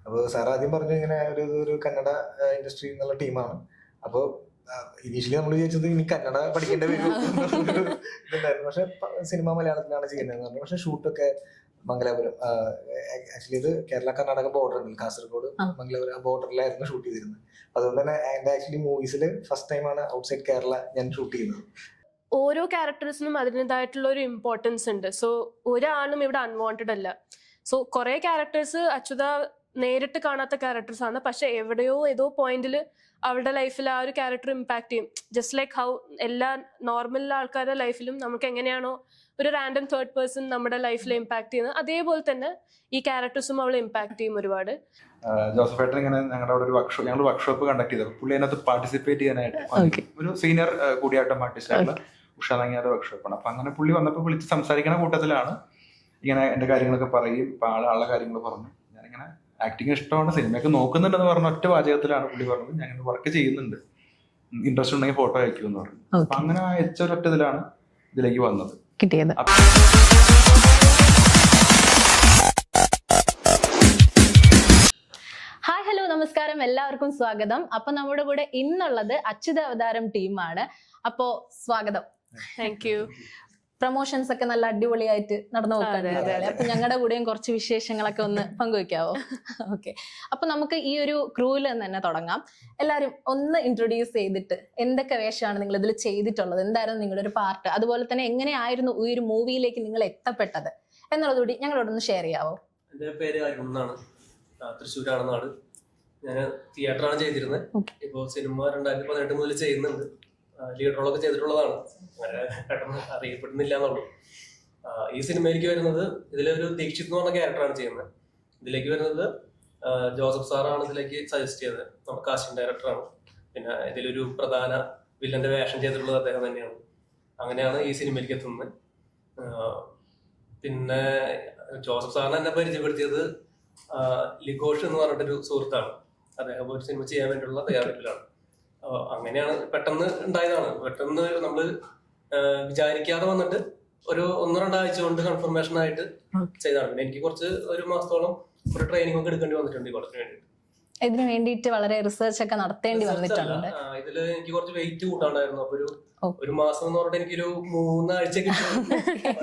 അപ്പോൾ സാർ ആദ്യം പറഞ്ഞു ഇങ്ങനെ ഒരു കന്നഡ ഇൻഡസ്ട്രി എന്നുള്ള ടീമാണ്. അപ്പോൾ ഇനീഷ്യലി നമ്മൾ വിചാരിച്ചത് ഇനി കന്നഡ പഠിക്കേണ്ടി വരും ഇതുണ്ടായിരുന്നു. പക്ഷെ സിനിമ മലയാളത്തിലാണ് ചെയ്യുന്നതെന്ന് പറഞ്ഞു. പക്ഷെ ഷൂട്ടൊക്കെ മംഗലാപുരം, ആക്ച്വലി ഇത് കേരള കർണാടക ബോർഡർ ഉണ്ടല്ലോ, കാസർഗോഡ് മംഗലാപുരം ആ ബോർഡറിലായിരുന്നു ഷൂട്ട് ചെയ്തിരുന്നത്. അതുകൊണ്ട് തന്നെ എന്റെ ആക്ച്വലി മൂവീസിൽ ഫസ്റ്റ് ടൈമാണ് ഔട്ട്സൈഡ് കേരള ഞാൻ ഷൂട്ട് ചെയ്യുന്നത്. ഓരോ ക്യാരക്ടേഴ്സിനും അതിൻ്റെതായിട്ടുള്ള ഒരു ഇമ്പോർട്ടൻസ് ഉണ്ട്. സോ ഒരാളും ഇവിടെ അൺവാണ്ടഡ് അല്ല. സോ കുറെ ക്യാരക്ടേഴ്സ് അച്യുത നേരിട്ട് കാണാത്ത ക്യാരക്ടേഴ്സ് ആണ്, പക്ഷെ എവിടെയോ ഏതോ പോയിന്റിൽ അവരുടെ ലൈഫിൽ ആ ഒരു ക്യാരക്ടർ ഇമ്പാക്ട് ചെയ്യും. ജസ്റ്റ് ലൈക്ക് ഹൗ എല്ലാ നോർമൽ ആൾക്കാരുടെ ലൈഫിലും നമുക്ക് എങ്ങനെയാണോ ഒരു റാൻഡം തേർഡ് പേഴ്സൺ നമ്മുടെ ലൈഫിൽ ഇമ്പാക്ട് ചെയ്യുന്നത്, അതേപോലെ തന്നെ ഈ ക്യാരക്ടേഴ്സും അവൾ ഇമ്പാക്ട് ചെയ്യും ഒരുപാട്. ജോസഫ് ഏട്ടൻ ഇങ്ങനെ ഞങ്ങളുടെ അവിടെ ഒരു ഞങ്ങൾ വർക്ക്ഷോപ്പ് കണ്ടക്ട് ചെയ്തത്, പുള്ളി അതിനകത്ത് പാർട്ടിസിപ്പേറ്റ് ചെയ്യാനായിട്ട് ഒരു സീനിയർ കൂടിയാട്ടം ആർട്ടിസ്റ്റ് ആയിട്ടുള്ള ഉഷ നങ്ങിയാരുടെ വർക്ക്ഷോപ്പാണ്. അപ്പൊ അങ്ങനെ പുള്ളി വന്നപ്പോൾ വിളിച്ച് സംസാരിക്കുന്ന കൂട്ടത്തിലാണ് ഇങ്ങനെ എന്റെ കാര്യങ്ങളൊക്കെ പറയും. ഇപ്പൊ ആളുടെ കാര്യങ്ങൾ പറഞ്ഞു. ഞാനിങ്ങനെ ആക്ടിങ് ഇഷ്ടമാണ്, സിനിമയൊക്കെ നോക്കുന്നുണ്ടെന്ന് പറഞ്ഞ ഒറ്റ വാചകത്തിലാണ് പുള്ളി പറഞ്ഞത് ഞാൻ വർക്ക് ചെയ്യുന്നുണ്ട്, ഇൻട്രസ്റ്റ് ഉണ്ടെങ്കിൽ ഫോട്ടോ അയക്കുമെന്ന് പറഞ്ഞു. അപ്പൊ അങ്ങനെ അയച്ച ഒരൊറ്റ ഇതിലാണ് ഇതിലേക്ക് വന്നത് കിട്ടിയത്. ഹായ്, ഹലോ, നമസ്കാരം, എല്ലാവർക്കും സ്വാഗതം. അപ്പൊ നമ്മുടെ കൂടെ ഇന്നുള്ളത് അച്യുത അവതാരം ടീമാണ്. അപ്പോ സ്വാഗതം. Thank you. പ്രൊമോഷൻസ് ഒക്കെ നല്ല അടിപൊളിയായിട്ട് നടന്നു നോക്കാറുണ്ട്. അപ്പൊ ഞങ്ങളുടെ കൂടെയും കുറച്ച് വിശേഷങ്ങളൊക്കെ ഒന്ന് പങ്കുവെക്കാവോ? ഓക്കെ, അപ്പൊ നമുക്ക് ഈ ഒരു ക്രൂവിൽ തന്നെ തുടങ്ങാം. എല്ലാവരും ഒന്ന് ഇൻട്രൊഡ്യൂസ് ചെയ്തിട്ട് എന്തൊക്കെ വേഷമാണ് നിങ്ങൾ ഇതിൽ ചെയ്തിട്ടുള്ളത്, എന്തായിരുന്നു നിങ്ങളുടെ ഒരു പാർട്ട്, അതുപോലെ തന്നെ എങ്ങനെയായിരുന്നു ഈ ഒരു മൂവിയിലേക്ക് നിങ്ങൾ എത്തപ്പെട്ടത് എന്നുള്ളതുകൂടി ഞങ്ങളോടൊന്ന് ഷെയർ ചെയ്യാവോ? എന്റെ പേര് അരുൺ എന്നാണ്, തൃശ്ശൂരാണ് നാട്. ഞാൻ തിയേറ്ററാണ് ചെയ്തിരുന്നത്. ഇപ്പോ സിനിമ 2018 മുതൽ ചെയ്യുന്നുണ്ട്. ലീഡ് റോളൊക്കെ ചെയ്തിട്ടുള്ളതാണ്. അങ്ങനെ പെട്ടെന്ന് അറിയപ്പെടുന്നില്ല എന്നുള്ളൂ. ഈ സിനിമയിലേക്ക് വരുന്നത് ഇതിലൊരു ദീക്ഷിത് എന്ന് പറഞ്ഞ ക്യാരക്ടറാണ് ചെയ്യുന്നത്. ഇതിലേക്ക് വരുന്നത് ജോസഫ് സാറാണ് ഇതിലേക്ക് സജസ്റ്റ് ചെയ്തത്. നമുക്ക് കാസ്റ്റിംഗ് ഡയറക്ടറാണ്. പിന്നെ ഇതിലൊരു പ്രധാന വില്ലന്റെ വേഷം ചെയ്തിട്ടുള്ളത് അദ്ദേഹം തന്നെയാണ്. അങ്ങനെയാണ് ഈ സിനിമയിലേക്ക് എത്തുന്നത്. പിന്നെ ജോസഫ് സാറിനെ എന്നെ പരിചയപ്പെടുത്തിയത് ലിഗോഷ് എന്ന് പറഞ്ഞിട്ടൊരു സുഹൃത്താണ്. അദ്ദേഹം ഒരു സിനിമ ചെയ്യാൻ വേണ്ടിയുള്ള തയ്യാറെടുപ്പിലാണ്. അങ്ങനെയാണ് പെട്ടെന്ന് ഉണ്ടായതാണ്. പെട്ടെന്ന് നമ്മള് വിചാരിക്കാതെ വന്നിട്ട് ഒരു 1-2 ആഴ്ച കൊണ്ട് കൺഫർമേഷൻ ആയിട്ട് ചെയ്തതാണ്. പിന്നെ എനിക്ക് കുറച്ച് ഒരു മാസത്തോളം ഒരു ട്രെയിനിങ് ഒക്കെ എടുക്കേണ്ടി വന്നിട്ടുണ്ട്. കുറച്ച് വേണ്ടിയിട്ട് ഇതിനു വേണ്ടിയിട്ട് വളരെ റിസർച്ച് ഒക്കെ നടത്തേണ്ടി വന്നിട്ടുണ്ട്. ഇതില് എനിക്ക് കുറച്ച് വെയിറ്റ് കൂട്ടാണ്ടായിരുന്നു. അപ്പൊ ഒരു മാസം എന്ന് പറഞ്ഞിട്ട് എനിക്കൊരു 3 ആഴ്ച കിട്ടി.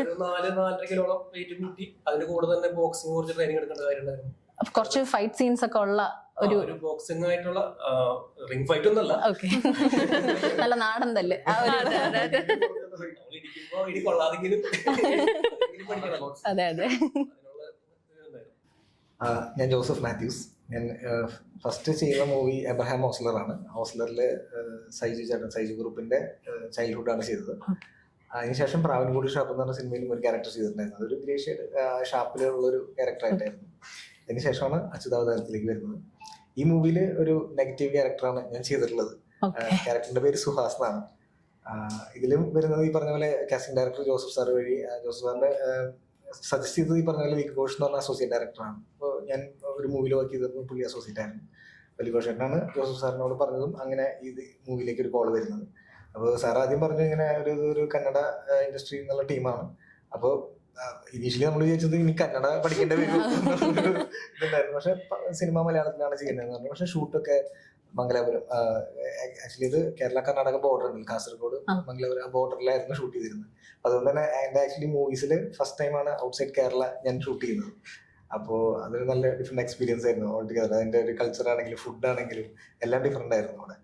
ഒരു 4-4.5 കിലോളം വെയിറ്റ് കൂട്ടി. അതിന്റെ കൂടെ തന്നെ ബോക്സിംഗ് കുറച്ച് ട്രെയിനിങ് എടുക്കേണ്ട കാര്യം ഉണ്ടായിരുന്നു. കുറച്ച് ഫൈറ്റ് സീൻസ് ഒക്കെ ഉള്ള ഒരു ബോക്സിംഗ് ആയിട്ടുള്ള റിംഗ് ഫൈറ്റ് ഒന്നല്ല, നല്ല നാടൻ തല്ല്. അതെ അതെ. ഞാൻ ജോസഫ് മാത്യൂസ്. ഞാൻ ഫസ്റ്റ് ചെയ്യുന്ന മൂവി എബ്രഹാം ഹോസ്ലറാണ്. ഹോസ്ലറില് സൈജു ഗ്രൂപ്പിന്റെ ചൈൽഡ്ഹുഡാണ് ചെയ്തത്. അതിനുശേഷം പ്രാവൻകൂടി ഷാപ്പ് എന്ന് പറഞ്ഞ സിനിമയിലും ഒരു ക്യാരക്ടർ ചെയ്തിട്ടുണ്ടായിരുന്നു. അതൊരു ഗ്രേ ഷെയ്ഡ് ഷാപ്പിലുള്ളൊരു ക്യാരക്ടറായിട്ടായിരുന്നു. അതിനുശേഷമാണ് അച്യുതാവതാരത്തിലേക്ക് വരുന്നത്. ഈ മൂവിയിൽ ഒരു നെഗറ്റീവ് ക്യാരക്ടറാണ് ഞാൻ ചെയ്തിട്ടുള്ളത്. ക്യാരക്ടറിന്റെ പേര് സുഹാസ് എന്നാണ്. ഇതിലും വരുന്നത് ഈ പറഞ്ഞ പോലെ കാസ്റ്റിംഗ് ഡയറക്ടർ ജോസഫ് സാർ വഴി, ജോസഫ് സാറിന്റെ സജസ്റ്റ് ചെയ്തത് ഈ പറഞ്ഞ പോലെ ലിഗോഷ് എന്ന് പറഞ്ഞ അസോസിയേറ്റ് ഡയറക്ടറാണ്. അപ്പോൾ ഞാൻ ഒരു മൂവിയിൽ വർക്ക് ചെയ്തപ്പോൾ പുള്ളി അസോസിയേറ്റ് ആയിരുന്നു. അപ്പോൾ ലിഗോഷ് ഏട്ടനാണ് ജോസഫ് സാറിനോട് പറഞ്ഞതും അങ്ങനെ ഈ മൂവിയിലേക്ക് ഒരു കോൾ വരുന്നത്. അപ്പോൾ സാർ ആദ്യം പറഞ്ഞു ഇങ്ങനെ ഒരു കന്നഡ ഇൻഡസ്ട്രി എന്നുള്ള ടീമാണ്. അപ്പോൾ ഇനീഷ്യലി നമ്മൾ വിചാരിച്ചത് ഇനി കന്നഡ പഠിക്കേണ്ടി വരും ഇതുണ്ടായിരുന്നു. പക്ഷെ സിനിമ മലയാളത്തിലാണ് ചെയ്യുന്നതെന്ന് പറഞ്ഞു. പക്ഷെ ഷൂട്ടൊക്കെ മംഗലാപുരം, ആക്ച്വലി ഇത് കേരള കർണാടക ബോർഡർ ഉണ്ടല്ലോ, കാസർഗോഡ് മംഗലാപുരം ആ ബോർഡറിലായിരുന്നു ഷൂട്ട് ചെയ്തിരുന്നത്. അതുകൊണ്ട് തന്നെ എന്റെ ആക്ച്വലി മൂവീസിൽ ഫസ്റ്റ് ടൈമാണ് ഔട്ട്സൈഡ് കേരള ഞാൻ ഷൂട്ട് ചെയ്യുന്നത്. അപ്പോൾ അതൊരു നല്ല ഡിഫറെന്റ് എക്സ്പീരിയൻസ് ആയിരുന്നു ഓൾ ടുഗദർ. അതിന്റെ ഒരു കൾച്ചർ ആണെങ്കിലും ഫുഡ് ആണെങ്കിലും എല്ലാം ഡിഫറെന്റ് ആയിരുന്നു അവിടെ.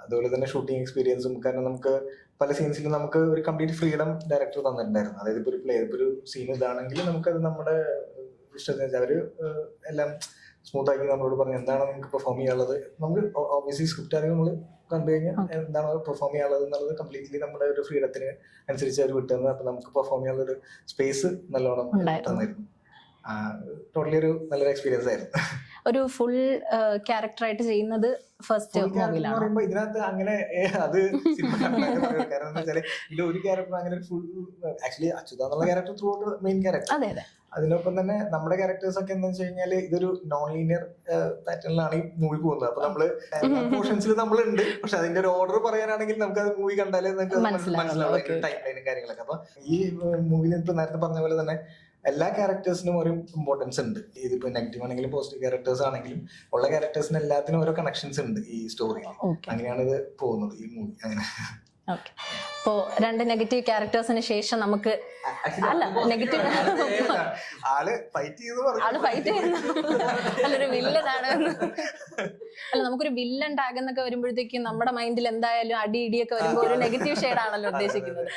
അതുപോലെ തന്നെ ഷൂട്ടിംഗ് എക്സ്പീരിയൻസും, കാരണം നമുക്ക് പല സീൻസിലും നമുക്ക് ഒരു കംപ്ലീറ്റ് ഫ്രീഡം ഡയറക്ടർ തന്നിട്ടുണ്ടായിരുന്നു. അതായത് ഇപ്പോൾ ഒരു സീൻ ഇതാണെങ്കിൽ നമുക്കത് നമ്മുടെ ഇഷ്ടത്തിന് അവര് എല്ലാം സ്മൂത്ത് ആക്കി നമ്മളോട് പറഞ്ഞു എന്താണ് നമുക്ക് പെർഫോം ചെയ്യാനുള്ളത്. നമുക്ക് ഓബിയസ്ലി സ്ക്രിപ്റ്റ് ആണെങ്കിൽ നമ്മൾ കണ്ടു കഴിഞ്ഞാൽ എന്താണ് പെർഫോം ചെയ്യാനുള്ളത് എന്നുള്ളത് കംപ്ലീറ്റ്ലി നമ്മുടെ ഒരു ഫ്രീഡത്തിന് അനുസരിച്ച് അവർ വിട്ടുതന്നത്. അപ്പൊ നമുക്ക് പെർഫോം ചെയ്യാനുള്ള ഒരു സ്പേസ് നല്ലോണം തന്നിരുന്നു. ടോട്ടലി ഒരു നല്ലൊരു എക്സ്പീരിയൻസ് ആയിരുന്നു. ഒരു ഫുൾ ക്യാരക്ടറായിട്ട് ചെയ്യുന്നത് ഫസ്റ്റ് പറയുമ്പോ ഇതിനകത്ത് അങ്ങനെ അത് സിനിമ കാരണം എന്താ വെച്ചാല് ഇതിൽ ഒരു ക്യാരക്ടർ അങ്ങനെ ഫുൾ ആക്ച്വലി അച്യുത എന്നുള്ള character through out main character. അതിനൊപ്പം തന്നെ നമ്മുടെ ക്യാരക്ടേഴ്സ് ഒക്കെ എന്താ വെച്ച് കഴിഞ്ഞാല് ഇതൊരു നോൺ ലീനിയർ പാറ്റേണിലാണ് ഈ മൂവി പോകുന്നത്. അപ്പൊ നമ്മള് പോർഷൻസിൽ നമ്മളുണ്ട്, പക്ഷെ അതിന്റെ ഒരു ഓർഡർ പറയാനാണെങ്കിൽ നമുക്ക് അത് മൂവി കണ്ടാലേ നമുക്ക് മനസ്സിലാവും ടൈം ലൈനും കാര്യങ്ങളൊക്കെ. അപ്പൊ ഈ മൂവിയിൽ ഇപ്പൊ നേരത്തെ പറഞ്ഞ പോലെ തന്നെ എല്ലാ ക്യാരക്ടേഴ്സിനും ഒരു ഇമ്പോർട്ടൻസ് ഉണ്ട്. ഇതിപ്പോ നെഗറ്റീവ് ആണെങ്കിലും പോസിറ്റീവ് ക്യാരക്ടേഴ്സ് ആണെങ്കിലും ഉള്ള ക്യാരക്ടേഴ്സിന് എല്ലാത്തിനും ഓരോ കണക്ഷൻസ് ഉണ്ട് ഈ സ്റ്റോറിയിൽ. അങ്ങനെയാണ് ഇത് പോകുന്നത് ഈ മൂവി. അങ്ങനെ ഓക്കെ. അപ്പോ 2 നെഗറ്റീവ് ക്യാരക്ടേഴ്സിന് ശേഷം നമുക്ക് അല്ല നെഗറ്റീവ് ആള് ഫൈറ്റ് ചെയ്യുന്നു അല്ലൊരു വില്ലനാണ്. അല്ല നമുക്കൊരു വില്ലൻ ടാഗ് എന്നൊക്കെ വരുമ്പോഴത്തേക്കും നമ്മുടെ മൈൻഡിൽ എന്തായാലും അടി ഇടിയൊക്കെ വരുമ്പോൾ ഒരു നെഗറ്റീവ് ഷെയ്ഡ് ആണല്ലോ ഉദ്ദേശിക്കുന്നത്.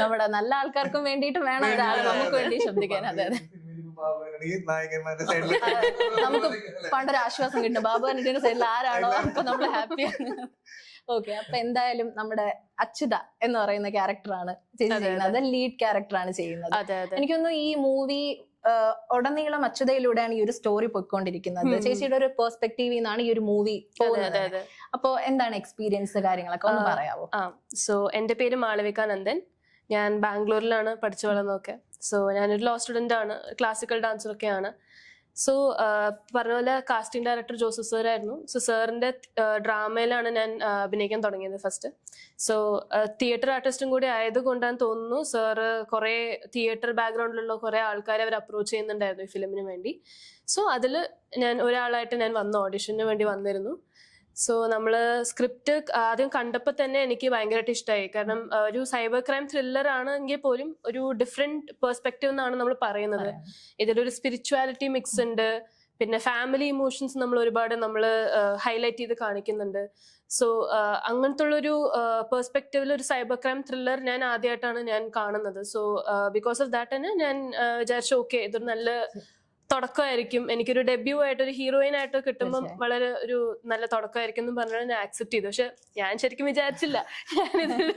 നമ്മുടെ നല്ല ആൾക്കാർക്കും വേണ്ടിയിട്ട് വേണം ഒരാൾ നമുക്ക് വേണ്ടി ശബ്ദിക്കാൻ. അതെ അതെ, നമുക്ക് പണ്ടൊരു ആശ്വാസം കിട്ടും, ബാബു ആന്റണിയുടെ സൈഡിൽ ആരാണോ അപ്പൊ നമ്മൾ ഹാപ്പിയാണ്. ഓക്കെ, അപ്പൊ എന്തായാലും നമ്മുടെ അച്യുത എന്ന് പറയുന്ന ക്യാരക്ടറാണ് ചേച്ചി ചെയ്യുന്നത്, ലീഡ് ക്യാരക്ടറാണ് ചെയ്യുന്നത്. എനിക്കൊന്നും ഈ മൂവി ഉടനീളം അച്യുതയിലൂടെയാണ് ഈ ഒരു സ്റ്റോറി പോയിക്കൊണ്ടിരിക്കുന്നത്. ചേച്ചിയുടെ ഒരു പെർസ്പെക്റ്റീവിൽ നിന്നാണ് ഈ ഒരു മൂവി പോകുന്നത്. അപ്പൊ എന്താണ് എക്സ്പീരിയൻസ് കാര്യങ്ങളൊക്കെ ഒന്ന് പറയാമോ? സോ എന്റെ പേര് മാളവിക നന്ദൻ. ഞാൻ ബാംഗ്ലൂരിലാണ് പഠിച്ചു വളർന്നതൊക്കെ. സോ ഞാനൊരു ലോ സ്റ്റുഡൻ്റ് ആണ്, ക്ലാസിക്കൽ ഡാൻസറൊക്കെയാണ്. സോ പറഞ്ഞ പോലെ കാസ്റ്റിംഗ് ഡയറക്ടർ ജോസഫ് സാർ ആയിരുന്നു. സോ സാറിന്റെ ഡ്രാമയിലാണ് ഞാൻ അഭിനയിക്കാൻ തുടങ്ങിയത് ഫസ്റ്റ്. സോ തിയേറ്റർ ആർട്ടിസ്റ്റും കൂടി ആയതുകൊണ്ടാന്ന് തോന്നുന്നു സാറ് കുറെ തിയേറ്റർ ബാക്ക്ഗ്രൗണ്ടിലുള്ള കുറെ ആൾക്കാരെ അവർ അപ്രോച്ച് ചെയ്യുന്നുണ്ടായിരുന്നു ഈ ഫിലിമിന് വേണ്ടി. സോ അതിൽ ഞാൻ ഒരാളായിട്ട് ഞാൻ വന്നു, ഓഡിഷന് വേണ്ടി വന്നിരുന്നു. സോ നമ്മൾ സ്ക്രിപ്റ്റ് ആദ്യം കണ്ടപ്പോൾ തന്നെ എനിക്ക് ഭയങ്കരമായിട്ട് ഇഷ്ടമായി. കാരണം ഒരു സൈബർ ക്രൈം ത്രില്ലർ ആണെങ്കിൽ പോലും ഒരു ഡിഫറെന്റ് പെർസ്പെക്റ്റീവ് എന്നാണ് നമ്മൾ പറയുന്നത്. ഇതിലൊരു സ്പിരിച്വാലിറ്റി മിക്സ് ഉണ്ട്, പിന്നെ ഫാമിലി ഇമോഷൻസ് നമ്മൾ ഒരുപാട് ഹൈലൈറ്റ് ചെയ്ത് കാണിക്കുന്നുണ്ട്. സോ അങ്ങനത്തെ ഉള്ളൊരു പെർസ്പെക്റ്റീവിൽ ഒരു സൈബർ ക്രൈം ത്രില്ലർ ഞാൻ ആദ്യമായിട്ടാണ് ഞാൻ കാണുന്നത്. സോ ബിക്കോസ് ഓഫ് ദാറ്റ് തന്നെ ഞാൻ വിചാരിച്ചു ഓക്കെ ഇതൊരു നല്ല തുടക്കമായിരിക്കും, എനിക്കൊരു ഡെബ്യൂ ആയിട്ട് ഒരു ഹീറോയിൻ ആയിട്ട് കിട്ടുമ്പോൾ വളരെ ഒരു നല്ല തുടക്കമായിരിക്കും എന്ന് പറഞ്ഞാൽ ഞാൻ ആക്സെപ്റ്റ് ചെയ്തു. പക്ഷെ ഞാൻ ശരിക്കും വിചാരിച്ചില്ല ഞാനിതിൽ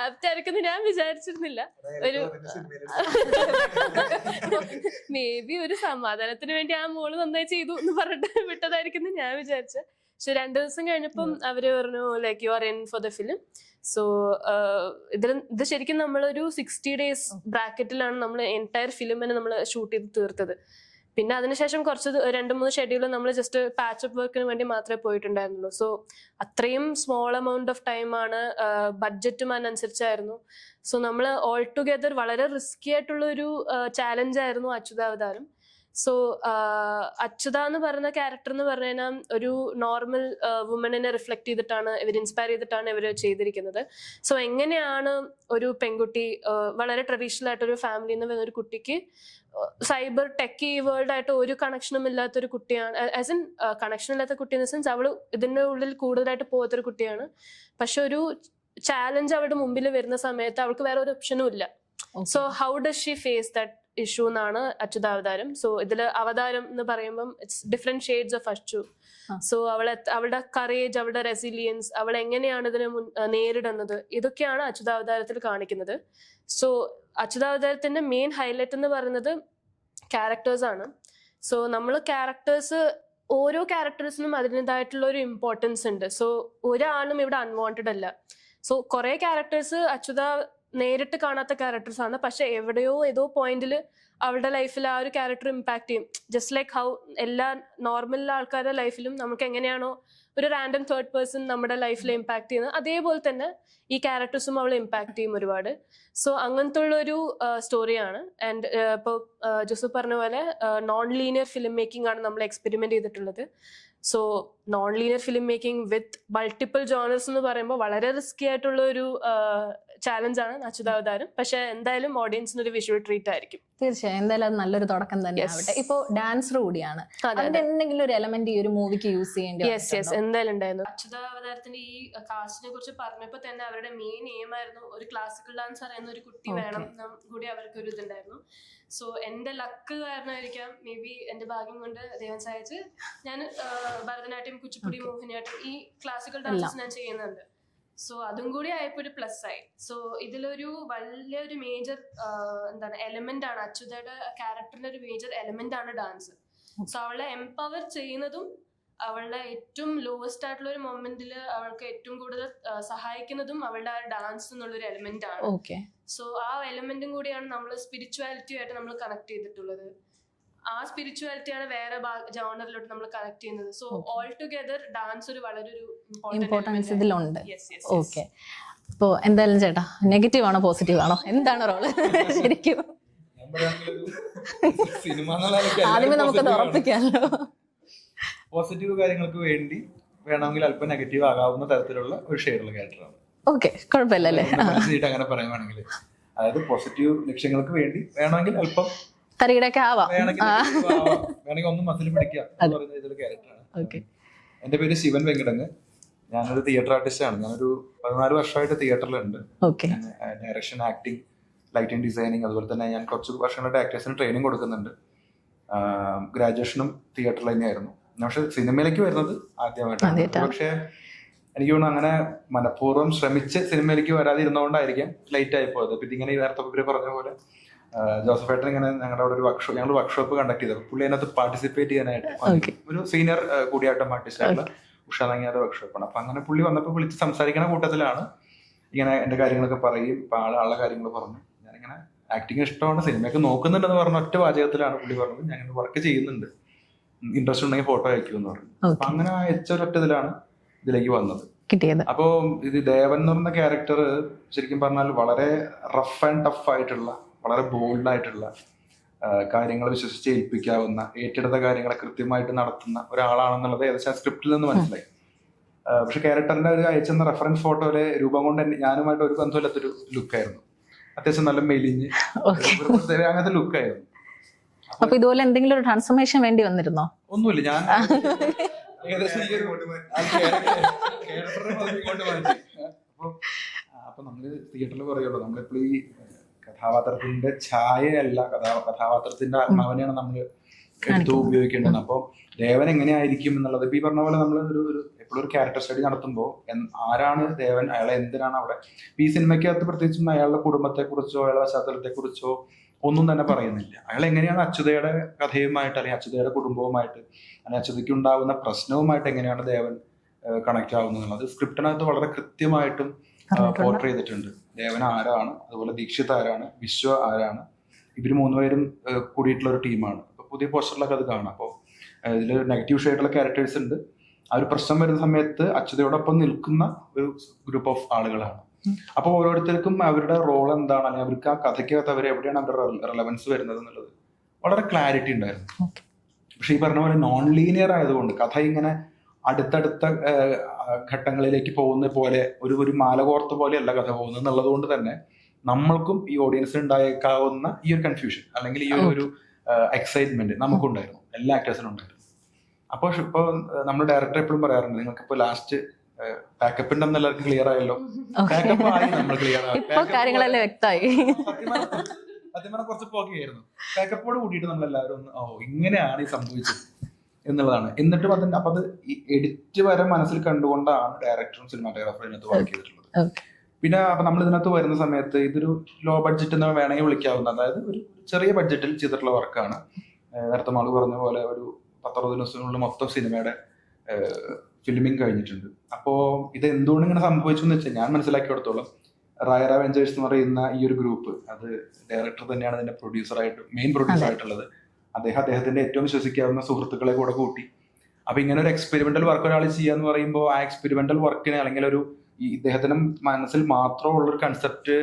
ആപ്റ്റ് ആയിരിക്കും ഞാൻ വിചാരിച്ചിരുന്നില്ല. ഒരു മേ ബി ഒരു സമാധാനത്തിന് വേണ്ടി ആ മോള് നന്നായി ചെയ്തു എന്ന് പറഞ്ഞിട്ട് വിട്ടതായിരിക്കും ഞാൻ വിചാരിച്ചത്. പക്ഷെ 2 ദിവസം കഴിഞ്ഞപ്പം അവര് പറഞ്ഞു like you are in for the film. So ഇത് ശരിക്കും നമ്മളൊരു 60 days ബ്രാക്കറ്റിലാണ് നമ്മൾ എൻറ്റയർ ഫിലിമിനെ നമ്മൾ ഷൂട്ട് ചെയ്ത് തീർത്തത്. പിന്നെ അതിനുശേഷം കുറച്ച് 2-3 ഷെഡ്യൂൾ നമ്മൾ ജസ്റ്റ് പാച്ചപ്പ് വർക്കിന് വേണ്ടി മാത്രമേ പോയിട്ടുണ്ടായിരുന്നുള്ളൂ. സോ അത്രയും സ്മോൾ എമൗണ്ട് ഓഫ് ടൈമാണ്, ബഡ്ജറ്റും അതിനനുസരിച്ചായിരുന്നു. സോ നമ്മൾ ഓൾ ടുഗെദർ വളരെ റിസ്കി ആയിട്ടുള്ളൊരു ചാലഞ്ചായിരുന്നു അച്യുതാവതാരം. സോ അച്യുത എന്ന് പറയുന്ന ക്യാരക്ടർ എന്ന് പറഞ്ഞു കഴിഞ്ഞാൽ ഒരു നോർമൽ വുമണിനെ റിഫ്ലക്ട് ചെയ്തിട്ടാണ് ഇവർ ഇൻസ്പയർ ചെയ്തിട്ടാണ് ഇവർ ചെയ്തിരിക്കുന്നത്. സോ എങ്ങനെയാണ് ഒരു പെൺകുട്ടി വളരെ ട്രഡീഷണൽ ആയിട്ടൊരു ഫാമിലിയിൽ നിന്ന് വരുന്ന ഒരു കുട്ടിക്ക് സൈബർ ടെക്കി വേൾഡ് ആയിട്ട് ഒരു കണക്ഷനും ഇല്ലാത്തൊരു കുട്ടിയാണ്, ആസ് ഇൻ കണക്ഷൻ ഇല്ലാത്ത കുട്ടി ഇൻ ദ സെൻസ് അവള് ഇതിന്റെ ഉള്ളിൽ കൂടുതലായിട്ട് പോകാത്തൊരു കുട്ടിയാണ്. പക്ഷെ ഒരു ചാലഞ്ച് അവളുടെ മുമ്പിൽ വരുന്ന സമയത്ത് അവൾക്ക് വേറെ ഒരു ഓപ്ഷനും ഇല്ല. So how does she face that issue എന്നാണ് അച്യുതാവതാരം. സോ ഇതിൽ അവതാരം എന്ന് പറയുമ്പം it's different shades of Achu. So അവളുടെ കറേജ്, അവളുടെ റെസിലിയൻസ്, അവൾ എങ്ങനെയാണ് ഇതിനെ നേരിടുന്നത്, ഇതൊക്കെയാണ് അച്യുതാവതാരത്തിൽ കാണിക്കുന്നത്. സോ അച്യുതാവതാരത്തിന്റെ മെയിൻ ഹൈലൈറ്റ് എന്ന് പറയുന്നത് ക്യാരക്ടേഴ്സ് ആണ്. സോ നമ്മൾ ഓരോ ക്യാരക്ടേഴ്സിനും അതിൻ്റെതായിട്ടുള്ള ഒരു ഇമ്പോർട്ടൻസ് ഉണ്ട്. സോ ഒരാളും ഇവിടെ അൺവാണ്ടഡ് അല്ല. സോ കുറെ ക്യാരക്ടേഴ്സ് അച്യുത നേരിട്ട് കാണാത്ത ക്യാരക്ടേഴ്സ് ആണ്, പക്ഷെ എവിടെയോ ഏതോ പോയിന്റിൽ അവളുടെ ലൈഫിൽ ആ ഒരു ക്യാരക്ടർ ഇമ്പാക്ട് ചെയ്യും. ജസ്റ്റ് ലൈക്ക് ഹൗ എല്ലാ നോർമൽ ആൾക്കാരുടെ ലൈഫിലും നമുക്ക് എങ്ങനെയാണോ ഒരു റാൻഡം തേർഡ് പേഴ്സൺ നമ്മുടെ ലൈഫിൽ ഇമ്പാക്ട് ചെയ്യുന്നത്, അതേപോലെ തന്നെ ഈ ക്യാരക്ടേഴ്സും അവൾ ഇമ്പാക്ട് ചെയ്യും ഒരുപാട്. സോ അങ്ങനത്തെ ഉള്ളൊരു സ്റ്റോറിയാണ്. ആൻഡ് ഇപ്പോൾ ജോസഫ് പറഞ്ഞ പോലെ നോൺ ലീനിയർ ഫിലിം മേക്കിംഗ് ആണ് നമ്മൾ എക്സ്പെരിമെന്റ് ചെയ്തിട്ടുള്ളത്. So non linear film making with multiple genres എന്ന് പറയുമ്പോൾ വളരെ റിസ്കി ആയിട്ടുള്ള ഒരു ചാലഞ്ചാണ് അച്യുതാവതാരം. പക്ഷെ എന്തായാലും ഓഡിയൻസിന് ഒരു വിഷ്വൽ ട്രീറ്റ് ആയിരിക്കും. തീർച്ചയായും എന്തായാലും അത് നല്ലൊരു തുടക്കം തന്നെ ആവട്ടെ. ഇപ്പൊ ഡാൻസർ കൂടിയാണ്, എന്തെങ്കിലും ഒരു എലമെന്റ് ഈ ഒരു മൂവിക്ക് യൂസ് ചെയ്യേണ്ടി? യെസ് എന്തായാലും ഉണ്ടായിരുന്നു. അച്യുതാവതാരത്തിന്റെ ഈ കാസ്റ്റിനെ കുറിച്ച് പറഞ്ഞപ്പോൾ തന്നെ അവരുടെ മെയിൻ എയിം ആയിരുന്നു ഒരു ക്ലാസിക്കൽ ഡാൻസ് അറിയുന്ന ഒരു കുട്ടി വേണം കൂടി അവർക്ക് ഒരു ഇതുണ്ടായിരുന്നു. സോ എന്റെ ലക്ക് കാരണമായിരിക്കാം, മേ ബി എന്റെ ഭാഗ്യം കൊണ്ട് ദൈവം സഹായിച്ച് ഞാൻ ഭരതനാട്യം, കുച്ചിപ്പുടി, മോഹിനിയാട്ടം ഈ ക്ലാസിക്കൽ ഡാൻസസ് ഞാൻ ചെയ്യുന്നുണ്ട്. സോ അതും കൂടി ആയപ്പോൾ ഒരു പ്ലസ് ആയി. സോ ഇതിലൊരു വലിയൊരു മേജർ എലമെന്റ് ആണ് അച്യുതയുടെ ക്യാരക്ടറിന്റെ ഒരു മേജർ എലമെന്റ് ആണ് ഡാൻസ്. സോ അവളെ എംപവർ ചെയ്യുന്നതും അവളുടെ ഏറ്റവും ലോവസ്റ്റ് ആയിട്ടുള്ള ഒരു മൊമെന്റിൽ അവൾക്ക് ഏറ്റവും കൂടുതൽ സഹായിക്കുന്നതും അവളുടെ ആ ഡാൻസ് എന്നുള്ളൊരു എലമെന്റ് ആണ്. സോ ആ എലമെന്റും കൂടിയാണ് നമ്മൾ സ്പിരിച്വാലിറ്റി ആയിട്ട് നമ്മൾ കണക്ട് ചെയ്തിട്ടുള്ളത്. ആ സ്പിരിച്വാലിറ്റിയാണ് വേറെ ജോണറിലോട്ട് നമ്മൾ കണക്ട് ചെയ്യുന്നത്. സോ ഓൾ ടുഗെദർ ഡാൻസ് ഒരു വളരെ ഒരു ഇമ്പോർട്ടൻസ് ഇതിലുണ്ട്. ഓക്കെ, ഇപ്പോ എന്തായാലും ചേട്ടാ നെഗറ്റീവ് ആണോ പോസിറ്റീവ് ആണോ എന്താണ് റോള് ശരിക്കും? സിനിമ ആദ്യമേ നമുക്കത് ഉറപ്പിക്കാമല്ലോ. പോസിറ്റീവ് കാര്യങ്ങൾക്ക് വേണ്ടി വേണമെങ്കിൽ അല്പം നെഗറ്റീവ് ആകാവുന്ന തരത്തിലുള്ള ഒരു ഷെയ്ഡുള്ള ക്യാരക്ടറാണ്. ഓക്കെ, കുഴപ്പമില്ലല്ലേ? അങ്ങനെ പറയുവാണെങ്കിൽ, അതായത് പോസിറ്റീവ് ലക്ഷ്യങ്ങൾക്ക് വേണ്ടി വേണമെങ്കിൽ അല്പം തരികിടയൊക്കെ ആവാം, വേണമെങ്കിൽ ഒന്നും മസിൽ പിടിക്കാം എന്ന് പറയുന്ന ഇതൊരു ക്യാരക്ടറാണ്. എന്റെ പേര് ശിവൻ വെങ്കിടങ്ങ്. ഞാനൊരു തിയേറ്റർ ആർട്ടിസ്റ്റ് ആണ്. ഞാനൊരു 14 വർഷമായിട്ട് തിയേറ്ററിലുണ്ട്. ഡയറക്ഷൻ, ആക്ടിങ്, ലൈറ്റിംഗ് ഡിസൈനിങ്, അതുപോലെ തന്നെ ഞാൻ കുറച്ച് വർഷങ്ങളായിട്ട് ആക്ടേഴ്സിന് ട്രെയിനിങ് കൊടുക്കുന്നുണ്ട്. ഗ്രാജുവേഷനും തിയേറ്ററിൽ തന്നെയായിരുന്നു. പക്ഷെ സിനിമയിലേക്ക് വരുന്നത് ആദ്യമായിട്ടാണ്. പക്ഷെ എനിക്ക് തോന്നുന്നു അങ്ങനെ മനഃപൂർവ്വം ശ്രമിച്ച് സിനിമയിലേക്ക് വരാതിരുന്നതുകൊണ്ടായിരിക്കാം ലേറ്റ് ആയി പോയത്. പിന്നെ ഇങ്ങനെ നേരത്തെ ഇവര് പറഞ്ഞ പോലെ ജോസഫ് ഏട്ടൻ ഇങ്ങനെ ഞങ്ങളുടെ അവിടെ ഒരു ഞങ്ങൾ വർക്ക്ഷോപ്പ് കണ്ടക്ട് ചെയ്തത്. പുള്ളി അതിനകത്ത് പാർട്ടിസിപ്പേറ്റ് ചെയ്യാനായിട്ട് ഒരു സീനിയർ കൂടിയാട്ടം ആർട്ടിസ്റ്റായിട്ടുള്ള ഉഷ നങ്ങിയാതെ വർക്ക്ഷോപ്പാണ്. അപ്പൊ അങ്ങനെ പുള്ളി വന്നപ്പോൾ വിളിച്ച് സംസാരിക്കുന്ന കൂട്ടത്തിലാണ് ഇങ്ങനെ എന്റെ കാര്യങ്ങളൊക്കെ പറയും. ഇപ്പൊ ആളുടെ കാര്യങ്ങൾ പറഞ്ഞു. ഞാനിങ്ങനെ ആക്ടിങ് ഇഷ്ടമാണ്, സിനിമയൊക്കെ നോക്കുന്നുണ്ടെന്ന് പറഞ്ഞ ഒറ്റ വാചകത്തിലാണ് പുള്ളി പറഞ്ഞത് ഞാൻ വർക്ക് ചെയ്യുന്നുണ്ട്, ഇൻട്രസ്റ്റ് ഉണ്ടെങ്കിൽ ഫോട്ടോ അയക്കുമെന്ന് പറഞ്ഞു. അപ്പൊ അങ്ങനെ അയച്ച ഒരൊറ്റ ഇതിലാണ് ഇതിലേക്ക് വന്നത്. അപ്പോ ഇത് ദേവൻ എന്ന് പറഞ്ഞ ക്യാരക്ടർ ശരിക്കും പറഞ്ഞാൽ വളരെ റഫ് ആൻഡ് ടഫ് ആയിട്ടുള്ള, വളരെ ബോൾഡ് ആയിട്ടുള്ള, കാര്യങ്ങൾ വിശ്വസിച്ച് ഏൽപ്പിക്കാവുന്ന, ഏറ്റെടുത്ത കാര്യങ്ങളെ കൃത്യമായിട്ട് നടത്തുന്ന ഒരാളാണെന്നുള്ളത് ഏകദേശം സ്ക്രിപ്റ്റിൽ നിന്ന് മനസ്സിലായി. പക്ഷെ ക്യാരക്ടറിന്റെ ഒരു അയച്ചെന്ന റെഫറൻസ് ഫോട്ടോയിലെ രൂപം കൊണ്ട് ഞാനുമായിട്ട് ഒരു ബന്ധമില്ലാത്തൊരു ലുക്കായിരുന്നു. അത്യാവശ്യം നല്ല മെലിഞ്ഞ് അങ്ങനത്തെ ലുക്കായിരുന്നു. അപ്പൊ ഇതുപോലെ എന്തെങ്കിലും ഒരു ട്രാൻസ്ഫോർമേഷൻ വേണ്ടി വന്നിരുന്നോ? ഒന്നുമില്ല, ഞാൻ ഏകദേശം അപ്പൊ നമ്മള് തിയേറ്ററിൽ പറയുള്ളൂ, നമ്മളിപ്പോൾ ഈ കഥാപാത്രത്തിന്റെ ഛായയല്ല, കഥാപാത്രത്തിന്റെ ആത്മാവിനെയാണ് നമ്മൾ എടുത്തു ഉപയോഗിക്കേണ്ടത്. അപ്പൊ ദേവൻ എങ്ങനെയായിരിക്കും എന്നുള്ളത് ഇപ്പൊ ഈ പറഞ്ഞ പോലെ നമ്മൾ എപ്പോഴും ഒരു ക്യാരക്ടർ സ്റ്റഡി നടത്തുമ്പോൾ ആരാണ് ദേവൻ, അയാളെ എന്തിനാണ് അവിടെ. ഈ സിനിമയ്ക്കകത്ത് പ്രത്യേകിച്ചും അയാളുടെ കുടുംബത്തെ കുറിച്ചോ അയാളുടെ പശ്ചാത്തലത്തെ കുറിച്ചോ ഒന്നും തന്നെ പറയുന്നില്ല. അയാൾ എങ്ങനെയാണ് അച്യുതയുടെ കഥയുമായിട്ട് അല്ലെങ്കിൽ അച്യുതയുടെ കുടുംബവുമായിട്ട് അല്ലെങ്കിൽ അച്യുതയ്ക്ക് ഉണ്ടാവുന്ന പ്രശ്നവുമായിട്ട് എങ്ങനെയാണ് ദേവൻ കണക്ട് ആവുന്നത് എന്നുള്ളത് സ്ക്രിപ്റ്റിനകത്ത് വളരെ കൃത്യമായിട്ടും പോർട്രേ ചെയ്തിട്ടുണ്ട്. ദേവൻ ആരാണ്, അതുപോലെ ദീക്ഷിത് ആരാണ്, വിശ്വ ആരാണ്, ഇവർ മൂന്നുപേരും കൂടിയിട്ടുള്ള ഒരു ടീമാണ്. അപ്പൊ പുതിയ പോസ്റ്ററിലൊക്കെ അത് കാണാം. അപ്പോൾ ഇതിൽ നെഗറ്റീവ് ഷെയ്ഡുള്ള ക്യാരക്ടേഴ്സ് ഉണ്ട്. ആ ഒരു പ്രശ്നം വരുന്ന സമയത്ത് അച്യുതയോടൊപ്പം നിൽക്കുന്ന ഒരു ഗ്രൂപ്പ് ഓഫ് ആളുകളാണ്. അപ്പൊ ഓരോരുത്തർക്കും അവരുടെ റോൾ എന്താണ്, അല്ലെങ്കിൽ അവർക്ക് ആ കഥയ്ക്കകത്ത് അവർ എവിടെയാണ് അവരുടെ റെലവൻസ് വരുന്നത് എന്നുള്ളത് വളരെ ക്ലാരിറ്റി ഉണ്ടായിരുന്നു. പക്ഷെ ഈ പറഞ്ഞ പോലെ നോൺ ലീനിയർ ആയതുകൊണ്ട് കഥ ഇങ്ങനെ അടുത്തടുത്ത ഘട്ടങ്ങളിലേക്ക് പോകുന്ന പോലെ ഒരു മാലകോർത്ത പോലെയല്ല കഥ പോകുന്നത് എന്നുള്ളത് കൊണ്ട് തന്നെ നമ്മൾക്കും ഈ ഓഡിയൻസിന് ഉണ്ടായേക്കാവുന്ന ഈ ഒരു കൺഫ്യൂഷൻ അല്ലെങ്കിൽ ഈ ഒരു എക്സൈറ്റ്മെന്റ് നമുക്കുണ്ടായിരുന്നു, എല്ലാ ആക്ടേഴ്സിനും ഉണ്ടായിരുന്നു. അപ്പൊ ഇപ്പൊ നമ്മുടെ ഡയറക്ടർ എപ്പോഴും പറയാറുണ്ട്, നിങ്ങൾക്ക് ഇപ്പൊ ലാസ്റ്റ് പാക്കപ്പ് ഉണ്ടെന്ന് എല്ലാവർക്കും ക്ലിയർ ആയല്ലോ. പാക്കപ്പ് ആയി, നമ്മൾ ക്ലിയർ ആയി, കാര്യങ്ങളെല്ലാം വ്യക്തമായി. സത്യം പറഞ്ഞാൽ കുറച്ച് പോകെയായിരുന്നു. പാക്കപ്പോട് കൂടിയിട്ട് നമ്മളെല്ലാവരും ഒന്ന് ഇങ്ങനെയാണ് ഈ സംഭവിച്ചത് എന്നുള്ളതാണ്. എന്നിട്ടും അപ്പൊ അത് എഡിറ്റ് വരെ മനസ്സിൽ കണ്ടുകൊണ്ടാണ് ഡയറക്ടറും സിനിമാറ്റോഗ്രാഫറും ഇതിനകത്ത് വർക്ക് ചെയ്തിട്ടുള്ളത്. പിന്നെ അപ്പൊ നമ്മൾ ഇതിനകത്ത് വരുന്ന സമയത്ത് ഇതൊരു ലോ ബഡ്ജറ്റ് എന്ന് വേണമെങ്കിൽ വിളിക്കാവുന്ന, അതായത് ഒരു ചെറിയ ബഡ്ജറ്റിൽ ചെയ്തിട്ടുള്ള വർക്കാണ്. നേരത്തെ മാള് പറഞ്ഞ പോലെ ഒരു 10-60 ദിവസത്തിനുള്ളിൽ മൊത്തം സിനിമയുടെ ഫിലിമിങ് കഴിഞ്ഞിട്ടുണ്ട്. അപ്പോ ഇത് എന്തുകൊണ്ട് ഇങ്ങനെ സംഭവിച്ചു എന്ന് വെച്ചാൽ ഞാൻ മനസ്സിലാക്കിയെടുത്തോളം റായറ വെഞ്ചേഴ്സ് എന്ന് പറയുന്ന ഈ ഒരു ഗ്രൂപ്പ്, അത് ഡയറക്ടർ തന്നെയാണ് ഇതിന്റെ മെയിൻ പ്രൊഡ്യൂസർ ആയിട്ടുള്ളത്. അദ്ദേഹത്തിന്റെ ഏറ്റവും വിശ്വസിക്കാവുന്ന സുഹൃത്തുക്കളെ കൂടെ കൂട്ടി. അപ്പൊ ഇങ്ങനെ ഒരു എക്സ്പെരിമെന്റൽ വർക്ക് ഒരാൾ ചെയ്യാന്ന് പറയുമ്പോൾ ആ എക്സ്പെരിമെന്റൽ വർക്കിന് അല്ലെങ്കിൽ ഇദ്ദേഹത്തിന് മനസ്സിൽ മാത്രമുള്ള ഒരു കൺസെപ്റ്റ്,